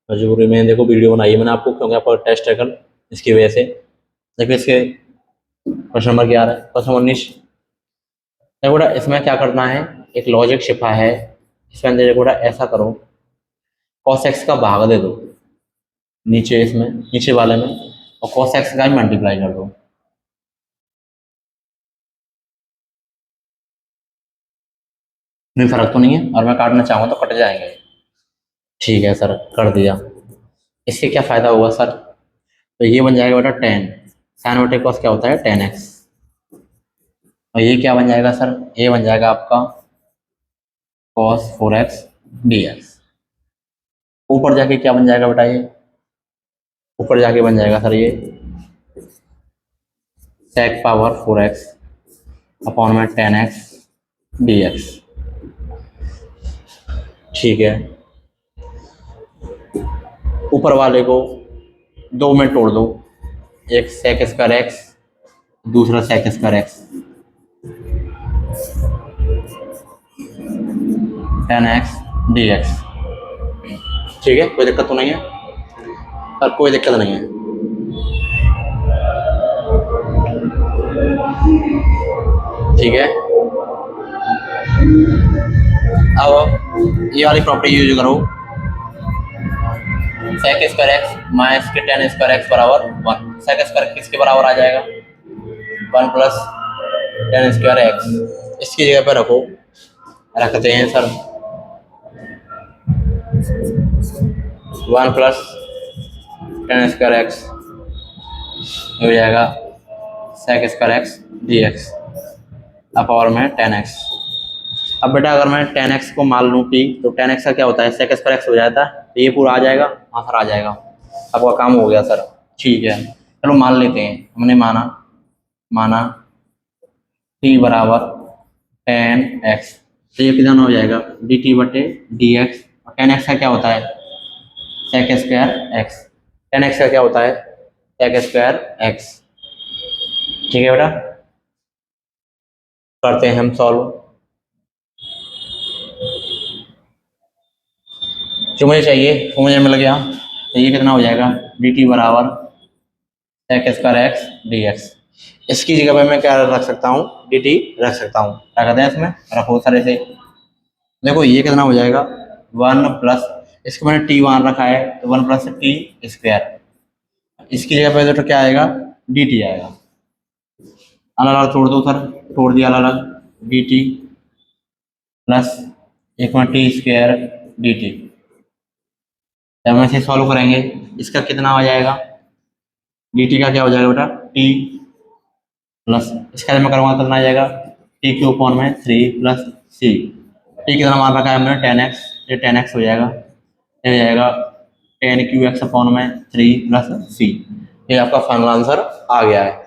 मजबूरी में देखो वीडियो बनाई है मैंने आपको, क्योंकि आपका टेस्ट है कल, इसकी वजह से। देखिए इसके क्वेश्चन नंबर 11, क्वेश्चन 19। देखो बेटा इसमें क्या करना है, एक लॉजिक छिपा है इसमें अंदर। देखो बेटा ऐसा करो, cos x का भाग दे दो नीचे, इसमें नीचे वाले में, और cos x का ही मल्टीप्लाई कर दो। नहीं फर्क तो नहीं है, और मैं काटना चाहूँगा तो कट जाएंगे। ठीक है सर, कर दिया। इससे क्या फ़ायदा होगा सर, तो ये बन जाएगा बेटा टेन, साइन बटे कॉस क्या होता है टेन एक्स। और ये क्या बन जाएगा सर, ये बन जाएगा आपका कॉस 4x डी एक्स। ऊपर जाके क्या बन जाएगा बेटा, ये ऊपर जाके बन जाएगा सर ये sec पावर 4x अपॉन में 10x dx। ठीक है, ऊपर वाले को 2 में तोड़ दो, एक sec स्क्वायर एक्स, दूसरा sec square x, 10x dx। ठीक है, कोई दिक्कत तो नहीं है सर, कोई दिक्कत नहीं है। ठीक है, अब ये वाली प्रॉपर्टी यूज करो, sec स्क्वायर एक्स माइनस के tan स्क्वायर एक्स बराबर 1। sec स्क्वायर किसके बराबर आ जाएगा, 1 प्लस tan स्क्वायर एक्स। इसकी जगह पर रखो, रखते हैं sir 1 plus tan square x हो जाएगा sec square x D x power में 10x। अब बेटा अगर मैं 10x को मान लूँ t, तो 10x का क्या होता है sec स्क्वायर एक्स हो जाता है, तो ये पूरा आ जाएगा, हाँ सर आ जाएगा, आपका काम हो गया सर। ठीक है, चलो मान लेते हैं, हमने माना t बराबर 10x, तो ये कितना हो जाएगा dt बटे dx। और 10x का क्या होता है sec स्क्वायर एक्स, 10x का क्या होता है sec स्क्वायर एक्स। ठीक है बेटा, करते हैं हम सॉल्व। जो मुझे चाहिए वो मुझे मिल गया, तो ये कितना हो जाएगा dt बराबर sec square x D x. इसकी जगह पे मैं क्या रख सकता हूँ, dt रख सकता हूँ, क्या कहते हैं इसमें रखो सारे से। देखो ये कितना हो जाएगा 1 प्लस, इसको मैंने t मान रखा है तो 1 प्लस टी स्क्वायर, इसकी जगह पे तो क्या आएगा dt आएगा। अलग अलग छोड़ दो सर, छोड़ दिया अलग अलग, dt प्लस एक में टी स्क्वायर डी टी। जब हम इसे सॉल्व करेंगे इसका कितना हो जाएगा, डी टी का क्या हो जाएगा बेटा टी प्लस, इसका जब मैं करूँगा तो कितना आ जाएगा टी क्यू अपॉन में 3 प्लस सी। टी कितना मान रखा है हमने 10x, ये 10x हो जाएगा, ये हो जाएगा 10 QX अपॉन में 3 प्लस सी। ये आपका फाइनल आंसर आ गया है,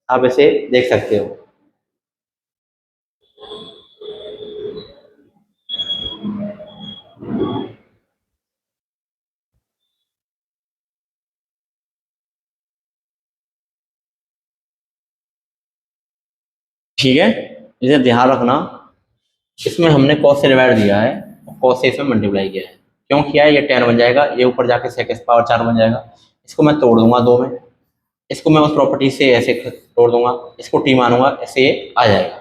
आप इसे देख सकते हो। ठीक है, इसे ध्यान रखना, इसमें हमने cos से डिवाइड दिया है, cos से इसमें मल्टीप्लाई किया है। क्यों किया है, ये 10 बन जाएगा, ये ऊपर जाके sec पावर 4 बन जाएगा। इसको मैं तोड़ दूंगा 2 में, इसको मैं उस प्रॉपर्टी से ऐसे तोड़ दूंगा, इसको t मानूंगा, ऐसे आ जाएगा।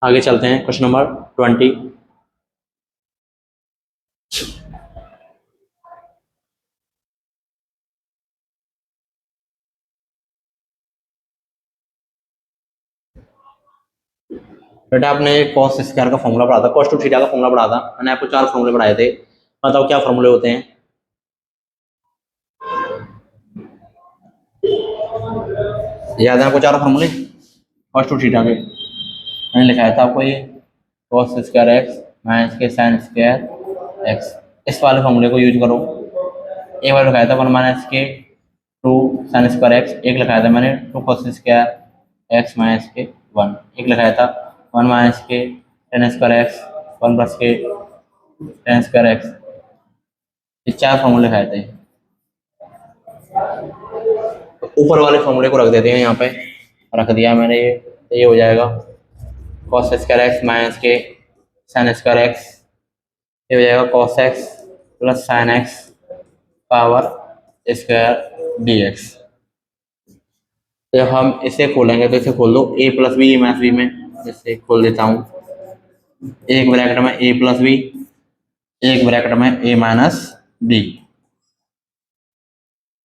आगे चलते हैं क्वेश्चन नंबर 20। बेटा आपने कॉस स्क्वायर का फॉर्मूला पढ़ा था, कॉस टू थीटा का फॉर्मूला पढ़ा था, मैंने आपको 4 फॉर्मूले पढ़ाए थे। बताओ क्या फॉर्मूले होते हैं। याद है आपको 4 फॉर्मूले कॉस टू थीटा के? मैंने लिखाया था आपको, ये कॉस स्क्वायर एक्स माइनस के साइन स्क्वायर एक्स, इस वाले फॉर्मूले को यूज करो। एक बार लिखाया था 1 माइनस के 2 साइन स्क्वायर एक्स, एक लिखाया था मैंने 2 कॉस स्क्वायर एक्स माइनस के 1, एक लिखाया था 1 माइनस के टेन स्क्वायर एक्स 1 प्लस के टेन स्क्वायर एक्स। ये 4 फॉर्मूले लिखाए थे। तो ऊपर वाले फॉर्मूले को रख देते हैं, यहाँ पे रख दिया मैंने। ये हो जाएगा कॉस स्क्वायर एक्स माइनस के साइन स्क्वायर एक्स, ये हो जाएगा cos X plus sine X power square D X. जब हम इसे खोलेंगे तो इसे खोल दो A plus B minus B में, जैसे खोल देता हूँ, एक ब्रैकेट में ए प्लस बी, एक ब्रैकेट में A minus B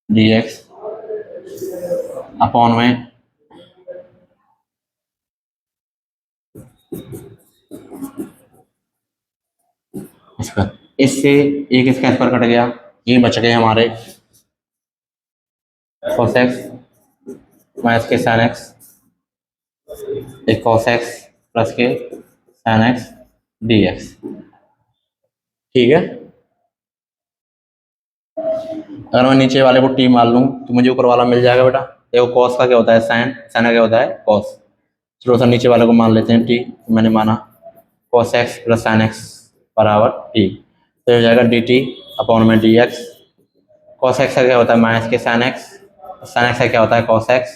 D X upon में स्क्वायर, इससे एक इसका स्क्वायर कट गया, ये बच गए हमारे cos x माइनस के sin x, एक cos x प्लस के sin x dx। ठीक है, अगर मैं नीचे वाले को t मान लूँ तो मुझे ऊपर वाला मिल जाएगा। बेटा देखो cos का क्या होता है sin, sin का क्या होता है cos। चलो सर नीचे वाले को मान लेते हैं t, मैंने माना cos x plus sin x बराबर t, तो हो जाएगा dt अपॉन में dx। cos x का क्या होता है माइनस के sin x, sin x का क्या होता है cos x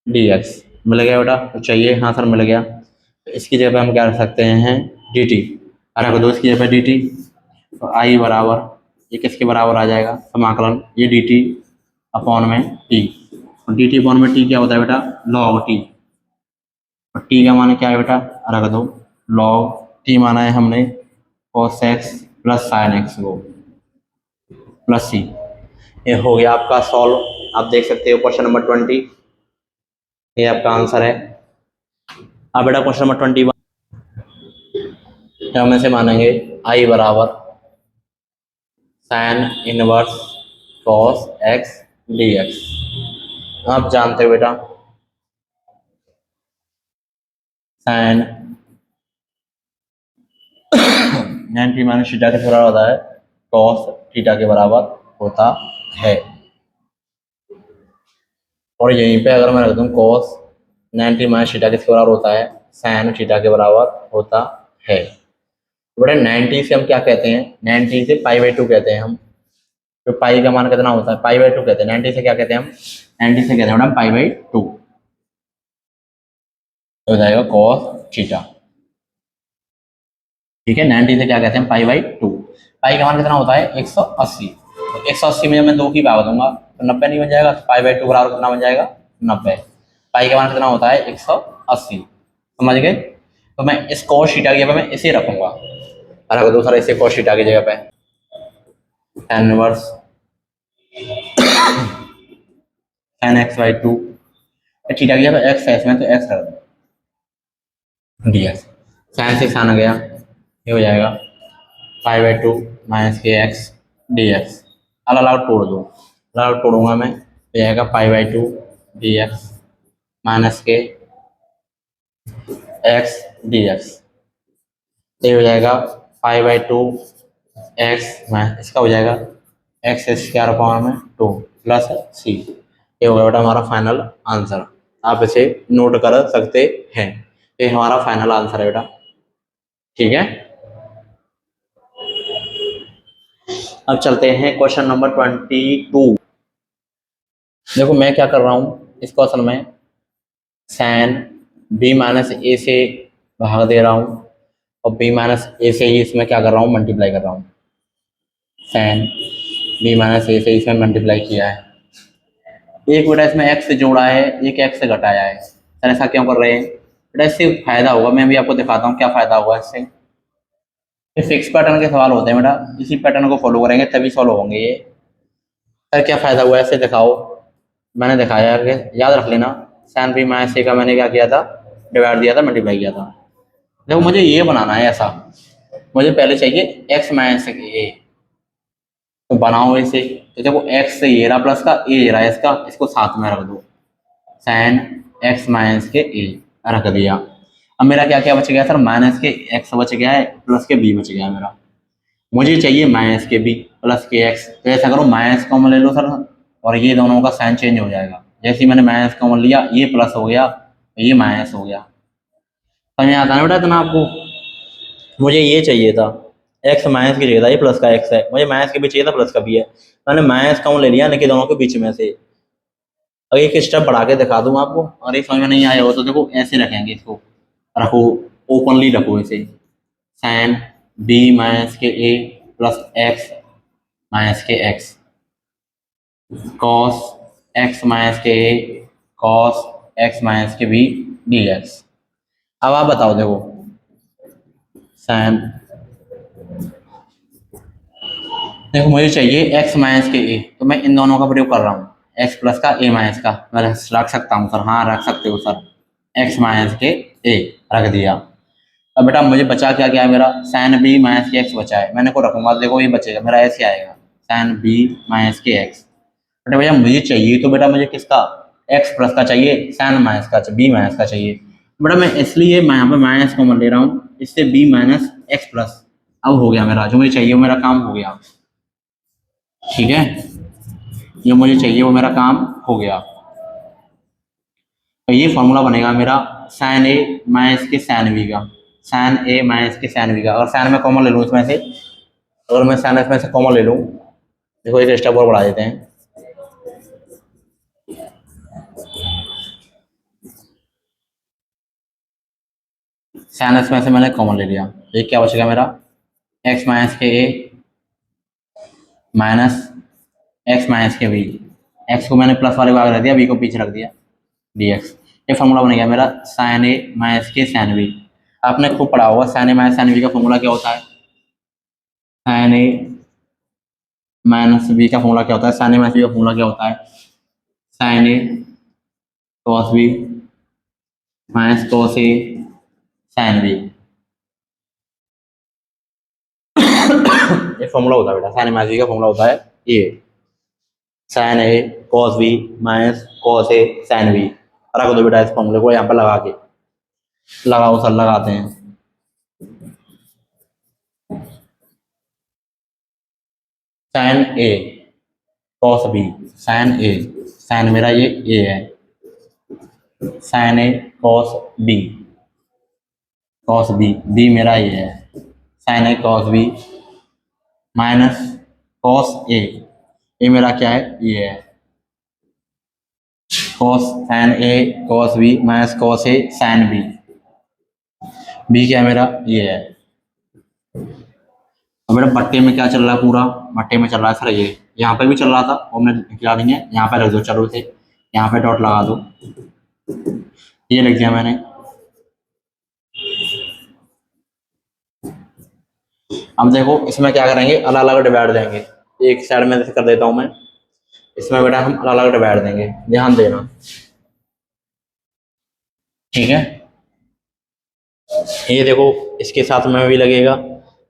dx। मिल गया बेटा, तो चाहिए, हाँ सर मिल गया। तो इसकी जगह पे हम क्या रख सकते हैं dt, अरे दो इसकी जगह पे dt, तो i बराबर ये किसके बराबर आ जाएगा समाकलन, ये dt अपॉन में t, और dt अपॉन में t क्या होता है बेटा log t, और t का मान क्या है बेटा रख दो log t, माना है हमने cos x plus sin x को प्लस c। ये हो गया आपका सॉल्व, आप देख सकते हो क्वेश्चन नंबर 20, ये आपका आंसर है। अब बेटा क्वेश्चन नंबर 21 हम ऐसे मानेंगे i बराबर sine inverse cos x dx। आप जानते हो बेटा साइन 90 माइनस थीटा के बराबर होता है cos थीटा के बराबर होता है, और यहीं पे अगर मैं रख दूं cos 90 माइनस थीटा किसके बराबर होता है साइन थीटा के बराबर होता है। बेटा 90 से हम क्या कहते हैं, 90 से π/2 कहते हैं हम, तो पाई का मान कितना होता है π/2 कहते हैं। 90 से क्या कहते हैं हम, 90 से कहते हैं मैडम π/2, हो जाएगा cos थीटा। ठीक है, 90 से क्या कहते हैं π/2, पाई का मान कितना होता है 180, तो 180 में जब मैं 2 की भाग दूंगा तो 90 नहीं बन जाएगा, तो π/2 बराबर कितना बन जाएगा 90। पाई का मान कितना होता है 180, समझ गए। तो मैं इस cos थीटा की जगह मैं इसे रखूंगा, और अगर दूसरा इसे cos थीटा की जगह पे tan inverse tan x/2, theta की जगह x है इसमें तो x रख दो dx, sin से आ गया, ये हो जाएगा π/2 माइनस के x dx। अलग अलग तोड़ दो, अलग अलग तोड़ूंगा मैं, तो जाएगा π/2 dx माइनस के x dx, ये हो जाएगा π/2 x माइनस इसका हो जाएगा x स्क्वायर अपॉन में 2 प्लस c। ये होगा बेटा हमारा फाइनल आंसर, आप इसे नोट कर सकते हैं, ये हमारा फाइनल आंसर है बेटा। ठीक है, अब चलते हैं क्वेश्चन नंबर 22। देखो मैं क्या कर रहा हूँ इस क्वेश्चन में, साइन b माइनस ए से भाग दे रहा हूँ, और b माइनस ए से ही इसमें क्या कर रहा हूँ मल्टीप्लाई कर रहा हूँ, साइन b माइनस ए से इसमें मल्टीप्लाई किया है। एक बेटा इसमें x से जोड़ा है, एक x से घटाया है, सर ऐसा क्यों कर रहे हैं, बेटा इससे फायदा होगा, मैं भी आपको दिखाता हूँ क्या फायदा होगा इससे। ये फिक्स पैटर्न के सवाल होते हैं बेटा, इसी पैटर्न को फॉलो करेंगे तभी सॉल्व होंगे ये। सर क्या फायदा हुआ ऐसे दिखाओ, मैंने दिखाया कि याद रख लेना, साइन बी माइनस ए का मैंने क्या किया था, डिवाइड दिया था, मल्टीप्लाई किया था। देखो मुझे ये बनाना है ऐसा, मुझे पहले चाहिए एक्स माइनस ए, तो बनाओ इसे। तो देखो एक्स से ये रहा प्लस का, ए रहा इसका, इसको साथ में रख दो, साइन एक्स माइनस के ए रख दिया। अब मेरा क्या क्या बच गया सर, माइनस के एक्स बच गया है, प्लस के बी बच गया है मेरा। मुझे चाहिए माइनस के बी प्लस के एक्स, तो ऐसा करो माइनस कॉमन ले लो सर, और ये दोनों का साइन चेंज हो जाएगा। जैसे ही मैंने माइनस कॉमन लिया, ये प्लस हो गया, ये माइनस हो गया। समझ में आता है बेटा इतना आपको? मुझे ये चाहिए था, एक्स माइनस की जगह था, ये प्लस का एक्स है, मुझे माइनस के भी चाहिए था, प्लस का भी है, मैंने माइनस कॉमन ले लिया लेकिन दोनों के बीच में से। अब एक स्टेप बढ़ा के दिखा दूँ आपको, और ये समझ में नहीं आया हो तो देखो ऐसे रखेंगे इसको, रखो, ओपनली रखो इसे, साइन बी माइनस के ए प्लस एक्स माइनस के एक्स, कॉस एक्स माइनस के ए कॉस एक्स माइनस के बी डी एक्स। अब आप बताओ, देखो साइन, देखो मुझे चाहिए एक्स माइनस के ए, तो मैं इन दोनों का प्रयोग कर रहा हूँ, एक्स प्लस का ए माइनस का, मैं रख सकता हूँ सर, हाँ रख सकते हो सर, एक्स माइनस के ए रख दिया। अब बेटा मुझे बचा क्या क्या है, मेरा साइन बी माइनस के एक्स बचा है, मैंने को रखूंगा, देखो ये बचेगा मेरा, ऐसे आएगा साइन बी माइनस के एक्स। बेटा भैया मुझे चाहिए तो बेटा मुझे किसका, एक्स प्लस का चाहिए, साइन माइनस का, बी माइनस का चाहिए। बेटा मैं इसलिए मैं यहाँ पे माइनस कॉमन ले रहा हूँ, इससे बी माइनस एक्स प्लस, अब हो गया मेरा जो मुझे चाहिए, वो मेरा काम हो गया। ठीक है, जो मुझे चाहिए वो मेरा काम हो गया। तो ये फॉर्मूला बनेगा मेरा साइन ए माइनस के साइन बी का, साइन ए माइनस के साइन बी का। अगर साइन में कॉमन ले लूँ इसमें से, अगर मैं साइन इसमें से कॉमन ले लूँ, देखो एक स्टेप और बढ़ा देते हैं, साइन इसमें से मैंने कॉमन ले लिया, ये क्या बचेगा मेरा, एक्स माइनस के ए माइनस एक्स माइनस के बी, एक्स को मैंने प्लस वाले भाग रख दिया, बी को पीछे रख दिया, डी एक्स। ये फॉर्मूला बन गया मेरा साइन ए माइनस के साइन बी। आपने खूब पढ़ा होगा साइन ए माइनस साइन बी का फॉर्मूला क्या होता है, साइन ए माइनस बी का फॉर्मूला क्या होता है, साइन ए माइनस बी का फॉर्मूला क्या होता है, sine A cos B minus cos A sine B. ये फॉर्मूला होता है बेटा, साइन ए माइनस बी का फॉर्मूला होता है ये, sign A cos B minus cos A sine B. रख दो बेटा इस फॉर्मूले को यहाँ पर लगा के, लगाओ सर, लगाते हैं, sine A cos B, sine A, sine मेरा ये ए है, sine A cos B, cos B, B मेरा ये है, sine A cos B minus cos A मेरा क्या है, ये है, cos sine A cos B minus cos A sine B, B क्या है मेरा, ये है। और मेरा बट्टे में क्या चल रहा है, पूरा बट्टे में चल रहा है सर ये, यहाँ पे भी चल रहा था और मैं निकला नहीं है, यहाँ पे रख दो, चलो इसे यहाँ पे डॉट लगा दो, ये लिख दिया मैंने। अब देखो इसमें क्या करेंगे, अलग अलग डिवाइड देंगे, एक साइड में कर देता हूँ मैं, इसमें बेटा हम अलग अलग डिवाइड देंगे, ध्यान देना, ठीक है। ये देखो इसके साथ में भी लगेगा,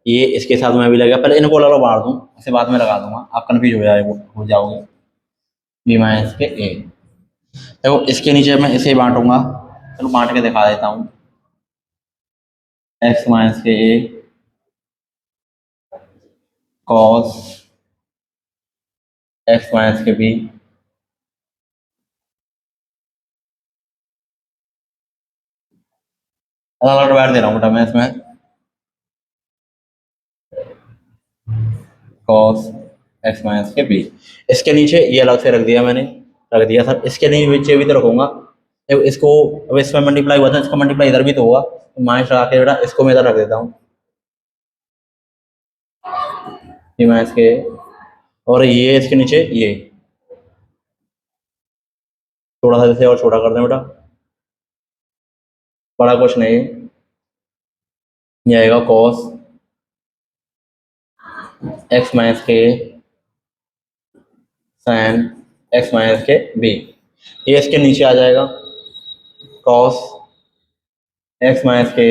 ये इसके साथ में भी लगेगा, पहले इनको अलग अलग बांट दूँ, इसे बाद में लगा दूंगा, आप कन्फ्यूज हो जाओगे, बी माइनस के ए। देखो इसके नीचे मैं इसे बांटूंगा, चलो बांट के दिखा देता हूँ, एक्स माइनस के ए कॉस एक्स माइनस के बी, अलग अलग डिवाइड दे रहा हूँ बेटा मैं इसमें, कॉस एक्स माइनस के बी। इसके नीचे ये अलग से रख दिया मैंने, रख दिया सर, इसके नीचे भी तो रखूंगा, जब इसको, अब इसमें मल्टीप्लाई हुआ था, इसका मल्टीप्लाई इधर भी तो होगा, तो माइनस लगा के बेटा इसको मैं इधर रख देता हूँ, माइनस के, और ये इसके नीचे ये, थोड़ा सा इसे और छोटा कर दें बेटा, बड़ा कुछ नहीं, ये आएगा कॉस एक्स माइनस के साइन एक्स माइनस के बी, ये इसके नीचे आ जाएगा कॉस एक्स माइनस के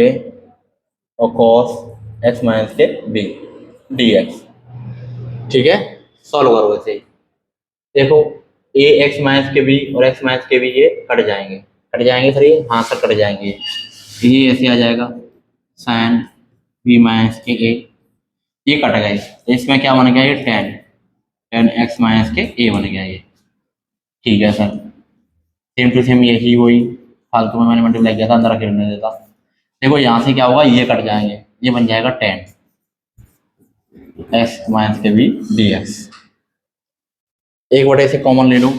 और कॉस एक्स माइनस के बी डी एक्स। ठीक है, सॉल्व करो इसे। देखो ए एक्स माइनस के बी और एक्स माइनस के बी ये कट जाएंगे, कट जाएंगे सर, ये हाँ सर कट जाएंगे, ये ऐसे आ जाएगा साइन बी माइनस के ए, ये कट गए, तो इसमें क्या बन गया, ये टेन टेन एक्स माइनस के ए बन गया ये। ठीक है सर, सेम टू सेम यही हुई, फालतू में मैंने मल्टीप्लाई किया था, अंदर अकेले नहीं देता। देखो यहाँ से क्या होगा, ये कट जाएंगे, ये बन जाएगा टेन एक्स माइनस के बी डी एक्स। एक बटे इसे कॉमन ले लो,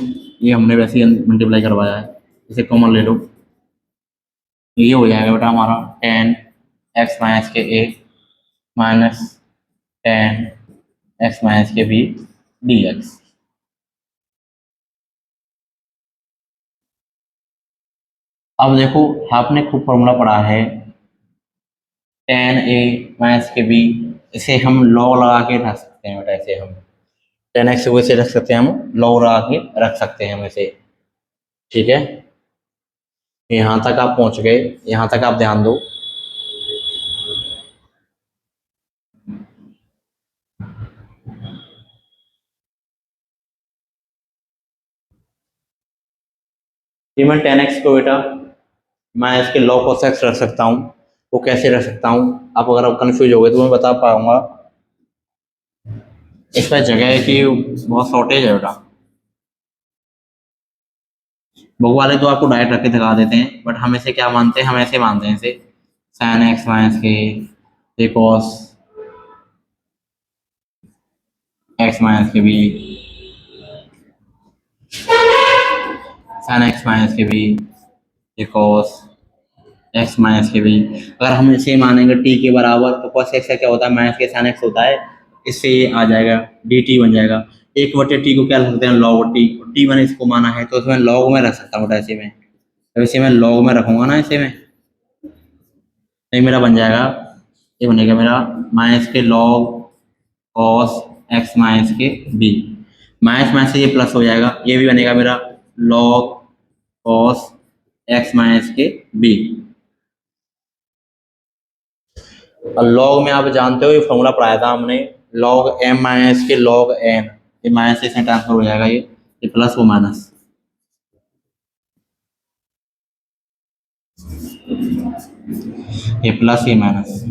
ये हमने वैसे ही मल्टीप्लाई करवाया है, इसे कॉमन ले लो, ये हो जाएगा बेटा हमारा टेन एक्स माइनस के ए माइनस टेन एक्स माइनस के बी डी एक्स। अब देखो आपने खूब फॉर्मूला पढ़ा है टेन ए माइनस के बी, इसे हम लॉग लगा के रख सकते हैं बेटा, इसे हम टेन एक्स को इसे रख सकते हैं, हम लॉग लगा के रख सकते हैं हम इसे। ठीक है, यहाँ तक आप पहुँच गए, यहाँ तक आप ध्यान दो। ये मैं टेन एक्स को बेटा मैं इसके लॉग कॉस एक्स रख सकता हूँ, वो कैसे रख सकता हूँ, आप अगर आप कन्फ्यूज हो गए तो मैं बता पाऊंगा। इसमें जगह की बहुत शॉर्टेज है बेटा, बुक वाले तो आपको डायरेक्ट रख के दिखा देते हैं, बट हम इसे क्या मानते हैं, हम ऐसे मानते हैं इसे साइन एक्स माइनस के कॉस एक्स माइनस के बी साइन एक्स माइनस के बी कॉस एक्स माइनस के बी। अगर हम इसे मानेंगे टी के बराबर, तो कॉस एक्स का क्या होता है, माइनस के साइन एक्स होता है, इससे ये आ जाएगा डी टी बन जाएगा। एक बटे टी को क्या लिख सकते हैं, लॉग टी, टी मैंने इसको माना है तो इसमें लॉग में रख सकता हूँ ऐसे में, तो इसे मैं लॉग में रखूंगा ना इसे में, तो मेरा बन जाएगा, ये बनेगा मेरा माइनस के लॉग कॉस एक्स माइनस के बी, माइनस माइनस से ये प्लस हो जाएगा, ये भी बनेगा मेरा लॉग कॉस एक्स माइनस के बी। और लॉग में आप जानते हो ये फॉर्मूला पढ़ाया था हमने, लॉग एम माइनस के लॉग एन, ये माइनस से इसमें ट्रांसफर हो जाएगा, ये प्लस वो माइनस, ये प्लस ये माइनस।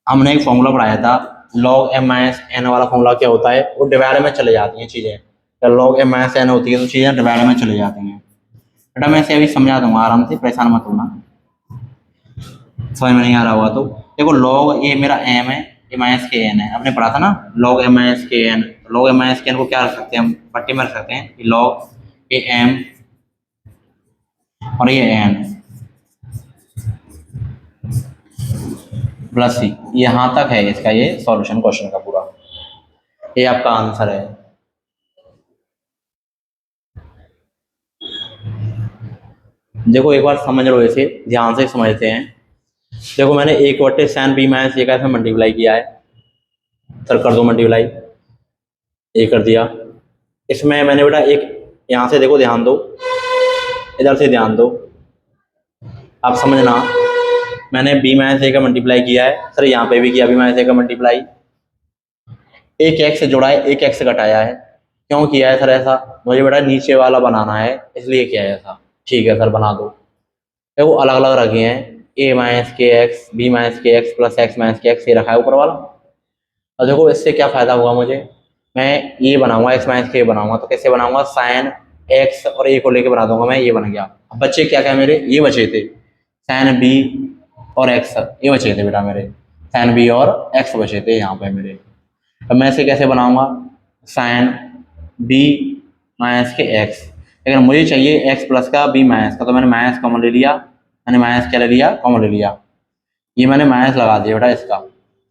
हमने एक फॉर्मूला पढ़ाया था लॉग एम माइनस एन वाला फॉर्मूला क्या होता है, वो डिवाइड में चले जाती हैं चीज़ें, जब लॉग एम माइनस एन होती है तो चीज़ें डिवाइड में चले जाती हैं। बेटा मैं इसे अभी समझा दूंगा आराम से, परेशान मत होना, समझ में नहीं आ रहा होगा तो। देखो लॉग ये मेरा एम है, ये माइनस के एन है, आपने पढ़ा था ना लॉग एम माइनस के एन, लॉग एम माइनस के एन को क्या रख सकते हैं हम, पट्टी में रख सकते हैं, लॉग ए एम और ये एन प्लस सी, यहाँ तक है इसका ये सॉल्यूशन क्वेश्चन का पूरा, ये आपका आंसर है। देखो एक बार समझ लो, इसे ध्यान से समझते हैं। देखो मैंने एक बटे साइन बी माइनस ए का इसमें मल्टीप्लाई किया है, सर कर दो मल्टीप्लाई, ये कर दिया। इसमें मैंने बेटा एक यहाँ से देखो ध्यान दो, इधर से ध्यान दो, आप समझना, मैंने बी माइनस ए का मल्टीप्लाई किया है, सर यहाँ पे भी किया बी माइनस ए का मल्टीप्लाई, एक एक्स जोड़ा है एक एक्स घटाया है, क्यों किया है सर ऐसा, मुझे बेटा नीचे वाला बनाना है इसलिए किया है ऐसा। ठीक है सर बना दो, देखो अलग अलग रखे हैं, ए माइनस के एक्स बी माइनस के एक्स प्लस एक्स माइनस के एक्स, ये रखा है ऊपर वाला। और देखो इससे क्या फ़ायदा हुआ मुझे, मैं ये बनाऊंगा एक्स माइनस के बनाऊंगा, तो कैसे बनाऊंगा, साइन एक्स और ए को लेके बना दूंगा मैं, ये बन गया। अब बच्चे क्या क्या मेरे, ये बचे थे साइन बी और एक्स, ये बचे थे बेटा मेरे, साइन बी और एक्स बचे थे यहाँ पे मेरे। अब मैं इसे कैसे बनाऊंगा, साइन बी माइनस के एक्स, लेकिन मुझे चाहिए एक्स प्लस का बी माइनस का, तो मैंने माइनस कॉमन ले लिया, मैंने माइनस क्या ले लिया, कॉमन ले लिया, ये मैंने माइनस लगा दिया बेटा इसका,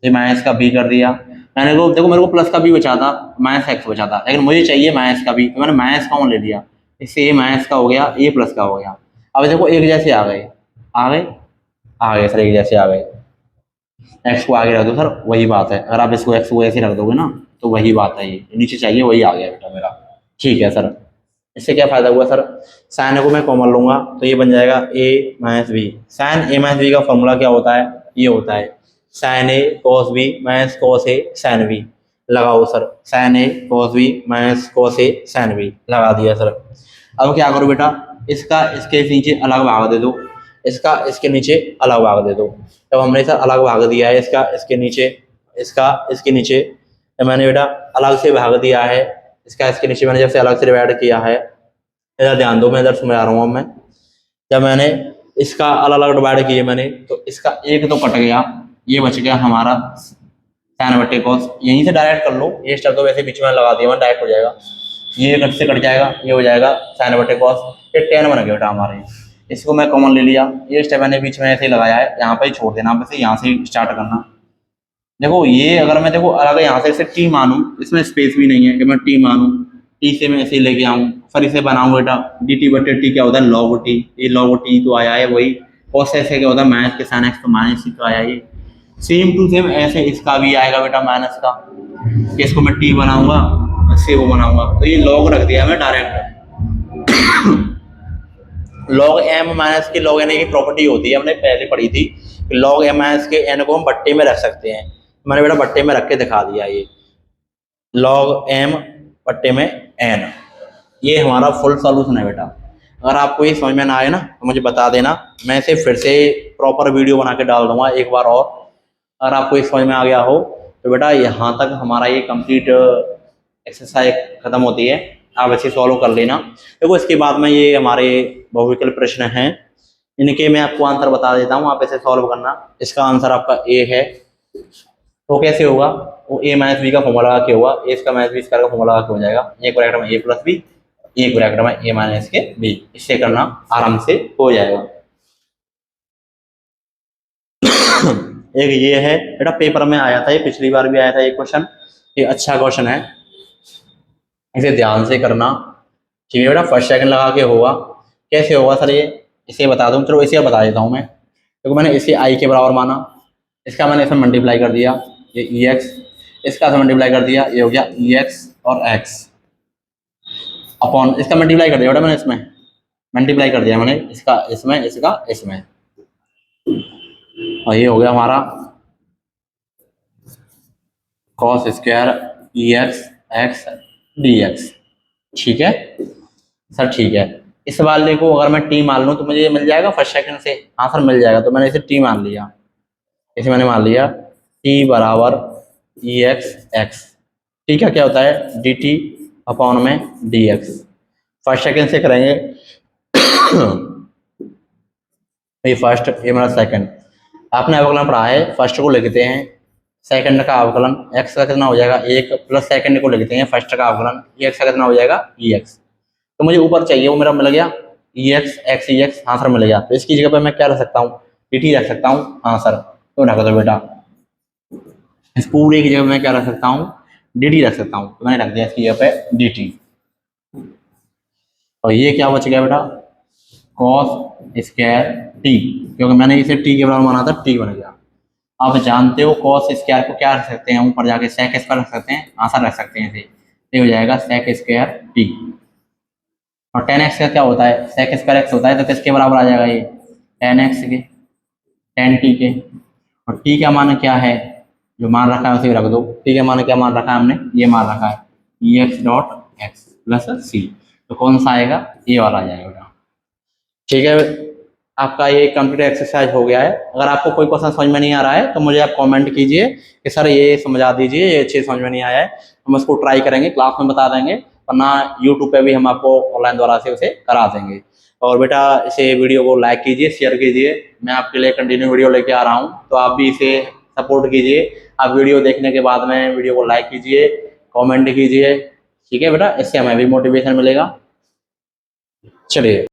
ये माइनस का बी कर दिया मैंने को। देखो मेरे को प्लस का बी बचा था, माइनस एक्स बचा था, लेकिन मुझे चाहिए माइनस का बी, तो मैंने माइनस कॉमन ले लिया। इससे ये माइनस का हो गया, ये प्लस का हो गया। अब देखो एक जैसे आ गए, आ गए, आ गए सर, एक जैसे आ गए। एक्स को आगे रख दो सर, वही बात है। अगर आप इसको एक्स को ऐसे रख दोगे ना तो वही बात है, ये नीचे चाहिए, वही आ गया बेटा मेरा। ठीक है सर, इससे क्या फायदा हुआ सर, साइन को मैं कॉमन लूंगा तो ये बन जाएगा ए माइनस बी। साइन ए माइनस बी का फॉर्मूला क्या होता है, ये होता है sine A cos B minus cos A sine B. लगाओ sir, sign A cos B minus cos A sine B लगा दिया सर। अब क्या करो बेटा, इसका इसके नीचे अलग भाग दे दो, इसका इसके नीचे अलग भाग दे दो। जब हमने सर अलग भाग दिया है, इसका इसके नीचे, इसका इसके नीचे, तो मैंने बेटा अलग से भाग दिया है, इसका इसके नीचे मैंने जब से अलग से डिवाइड किया है। इधर ध्यान दो, मैं इधर समझा रहा हूँ। मैं जब मैंने इसका अलग अलग डिवाइड किए मैंने, तो इसका एक तो कट गया, ये बच गया हमारा साइन बटे कॉस। यहीं से डायरेक्ट कर लो, ये स्टेप तो वैसे बीच में लगा दिया, डायरेक्ट हो जाएगा। ये कट से कट जाएगा, ये हो जाएगा साइन बटे कॉस, ये टेन बन गया बेटा हमारे। इसको मैं कॉमन ले लिया, ये स्टेप मैंने बीच में ऐसे ही लगाया है, यहाँ पे ही छोड़ देना, वैसे यहाँ से स्टार्ट करना। देखो ये अगर मैं देखो अगर यहाँ से इसे टी मानूं, इसमें स्पेस भी नहीं है कि मैं टी मानूं, टी से मैं ऐसे ही लेके आऊँ, फिर इसे बनाऊँ बेटा डी टी बटे टी क्या होता है लॉग टी, ये लॉग टी तो आया है वही। कॉस ऐसे क्या होता है माइनस के साइन एक्स, तो माइनस ही तो आया ये। सेम टू सेम ऐसे इसका भी आएगा बेटा माइनस का, कि इसको मैं टी बनाऊंगा, इससे वो बनाऊंगा, तो ये लॉग रख दिया मैं डायरेक्ट। लॉग एम माइनस के लॉग एन की प्रॉपर्टी होती है, हमने पहले पढ़ी थी, लॉग एम माइनस के एन को हम बट्टे में रख सकते हैं। मैंने बेटा बट्टे में रख के दिखा दिया, ये लॉग एम बट्टे में एन, ये हमारा फुल सॉल्यूशन है बेटा। अगर आपको ये समझ में ना आए ना तो मुझे बता देना, मैं इसे फिर से प्रॉपर वीडियो बना के डाल दूंगा एक बार और। अगर आपको ये समझ में आ गया हो तो बेटा यहाँ तक हमारा ये कंप्लीट एक्सरसाइज खत्म होती है, आप इसे सॉल्व कर लेना। देखो इसके बाद में ये हमारे बहुविकल्प प्रश्न हैं, इनके मैं आपको आंसर बता देता हूँ, आप इसे सॉल्व करना। इसका आंसर आपका ए है, तो कैसे होगा, वो ए माइनस बी का फॉर्मूला लगा के होगा, ए इसका माइनस बी स्क्वायर का फॉर्मूला लगा के हो जाएगा, एक ब्रैकेट में ए प्लस बी, एक ब्रैकेट में ए माइनस के बी, इससे करना आराम से हो जाएगा। एक ये है बेटा पेपर में आया था, ये पिछली बार भी आया था ये क्वेश्चन, ये अच्छा क्वेश्चन है, इसे ध्यान से करना। ठीक है बेटा, फर्स्ट सेकंड लगा के होगा। कैसे होगा सर ये, इसे बता दूं, चलो इसे बता देता हूं मैं। देखो मैंने इसे आई के बराबर माना, इसका मैंने इसमें मल्टीप्लाई कर दिया, ये ई एक्स, इसका से मल्टीप्लाई कर दिया, ये हो गया ई एक्स और एक्स अपॉन, इसका मल्टीप्लाई कर दिया बेटा मैंने, इसमें मल्टीप्लाई कर दिया मैंने, इसका इसमें, इसका इसमें, और ये हो गया हमारा कॉस स्क्वायर ई एक्स एक्स डी एक्स। ठीक है सर, ठीक है। इस वाले को अगर मैं टी मान लूँ तो मुझे मिल जाएगा फर्स्ट सेकंड से, हाँ सर मिल जाएगा, तो मैंने इसे टी मान लिया, इसे मैंने मान लिया टी बराबर ई एक्स एक्स। टी का क्या होता है डी टी अपॉन में डी एक्स, फर्स्ट सेकंड से करेंगे। ये फर्स्ट, ये मेरा सेकंड, आपने अवकलन पढ़ा है, फर्स्ट को लिखते हैं, सेकंड का अवकलन एक्स का कितना हो जाएगा एक, प्लस सेकंड को लिखते हैं फर्स्ट का अवकलन, ई एक्स का कितना हो जाएगा ई एक्स। तो मुझे ऊपर चाहिए वो मेरा मिल गया ई एक्स एक्स ई एक्स, हाँ सर मिल गया। तो इसकी जगह पर मैं क्या रख सकता हूँ, डी टी रख सकता हूँ, हाँ सर। तो रख दो बेटा, इस पूरे की जगह मैं क्या रख सकता हूँ, डी टी रख सकता हूँ, तो मैंने रख दिया इसकी जगह पे डी टी। और ये क्या बच गया बेटा कॉस स्क्वायर टी, क्योंकि मैंने इसे टी के बराबर माना था, टी बन गया। आप जानते हो कॉस स्क्वायर को क्या रख सकते हैं, ऊपर जाके सेक स्क्वायर रख सकते हैं, आंसर रख सकते हैं इसे, ये हो जाएगा सेक स्क्वायर टी। और टेन एक्स का क्या होता है, सेक स्क्वायर एक्स होता है, तो किसके बराबर आ जाएगा ये टेन एक्स के, टेन टी के। और टी का मान क्या है, जो मान रखा है उसे रख दो, टी का मान क्या मान रखा है हमने, ये मान रखा है ई एक्स डॉट एक्स प्लस सी, तो कौन सा आएगा, ये वाला आ जाएगा। ठीक है, आपका ये कंप्लीट एक्सरसाइज हो गया है। अगर आपको कोई क्वेश्चन समझ में नहीं आ रहा है तो मुझे आप कमेंट कीजिए कि सर ये समझा दीजिए, ये अच्छे समझ में नहीं आया है, हम उसको ट्राई करेंगे, क्लास में बता देंगे, वरना यूट्यूब पे भी हम आपको ऑनलाइन द्वारा से उसे करा देंगे। और बेटा इसे वीडियो को लाइक कीजिए, शेयर कीजिए, मैं आपके लिए कंटिन्यू वीडियो लेके आ रहा हूँ, तो आप भी इसे सपोर्ट कीजिए। आप वीडियो देखने के बाद में वीडियो को लाइक कीजिए, कॉमेंट कीजिए, ठीक है बेटा, इससे हमें भी मोटिवेशन मिलेगा। चलिए।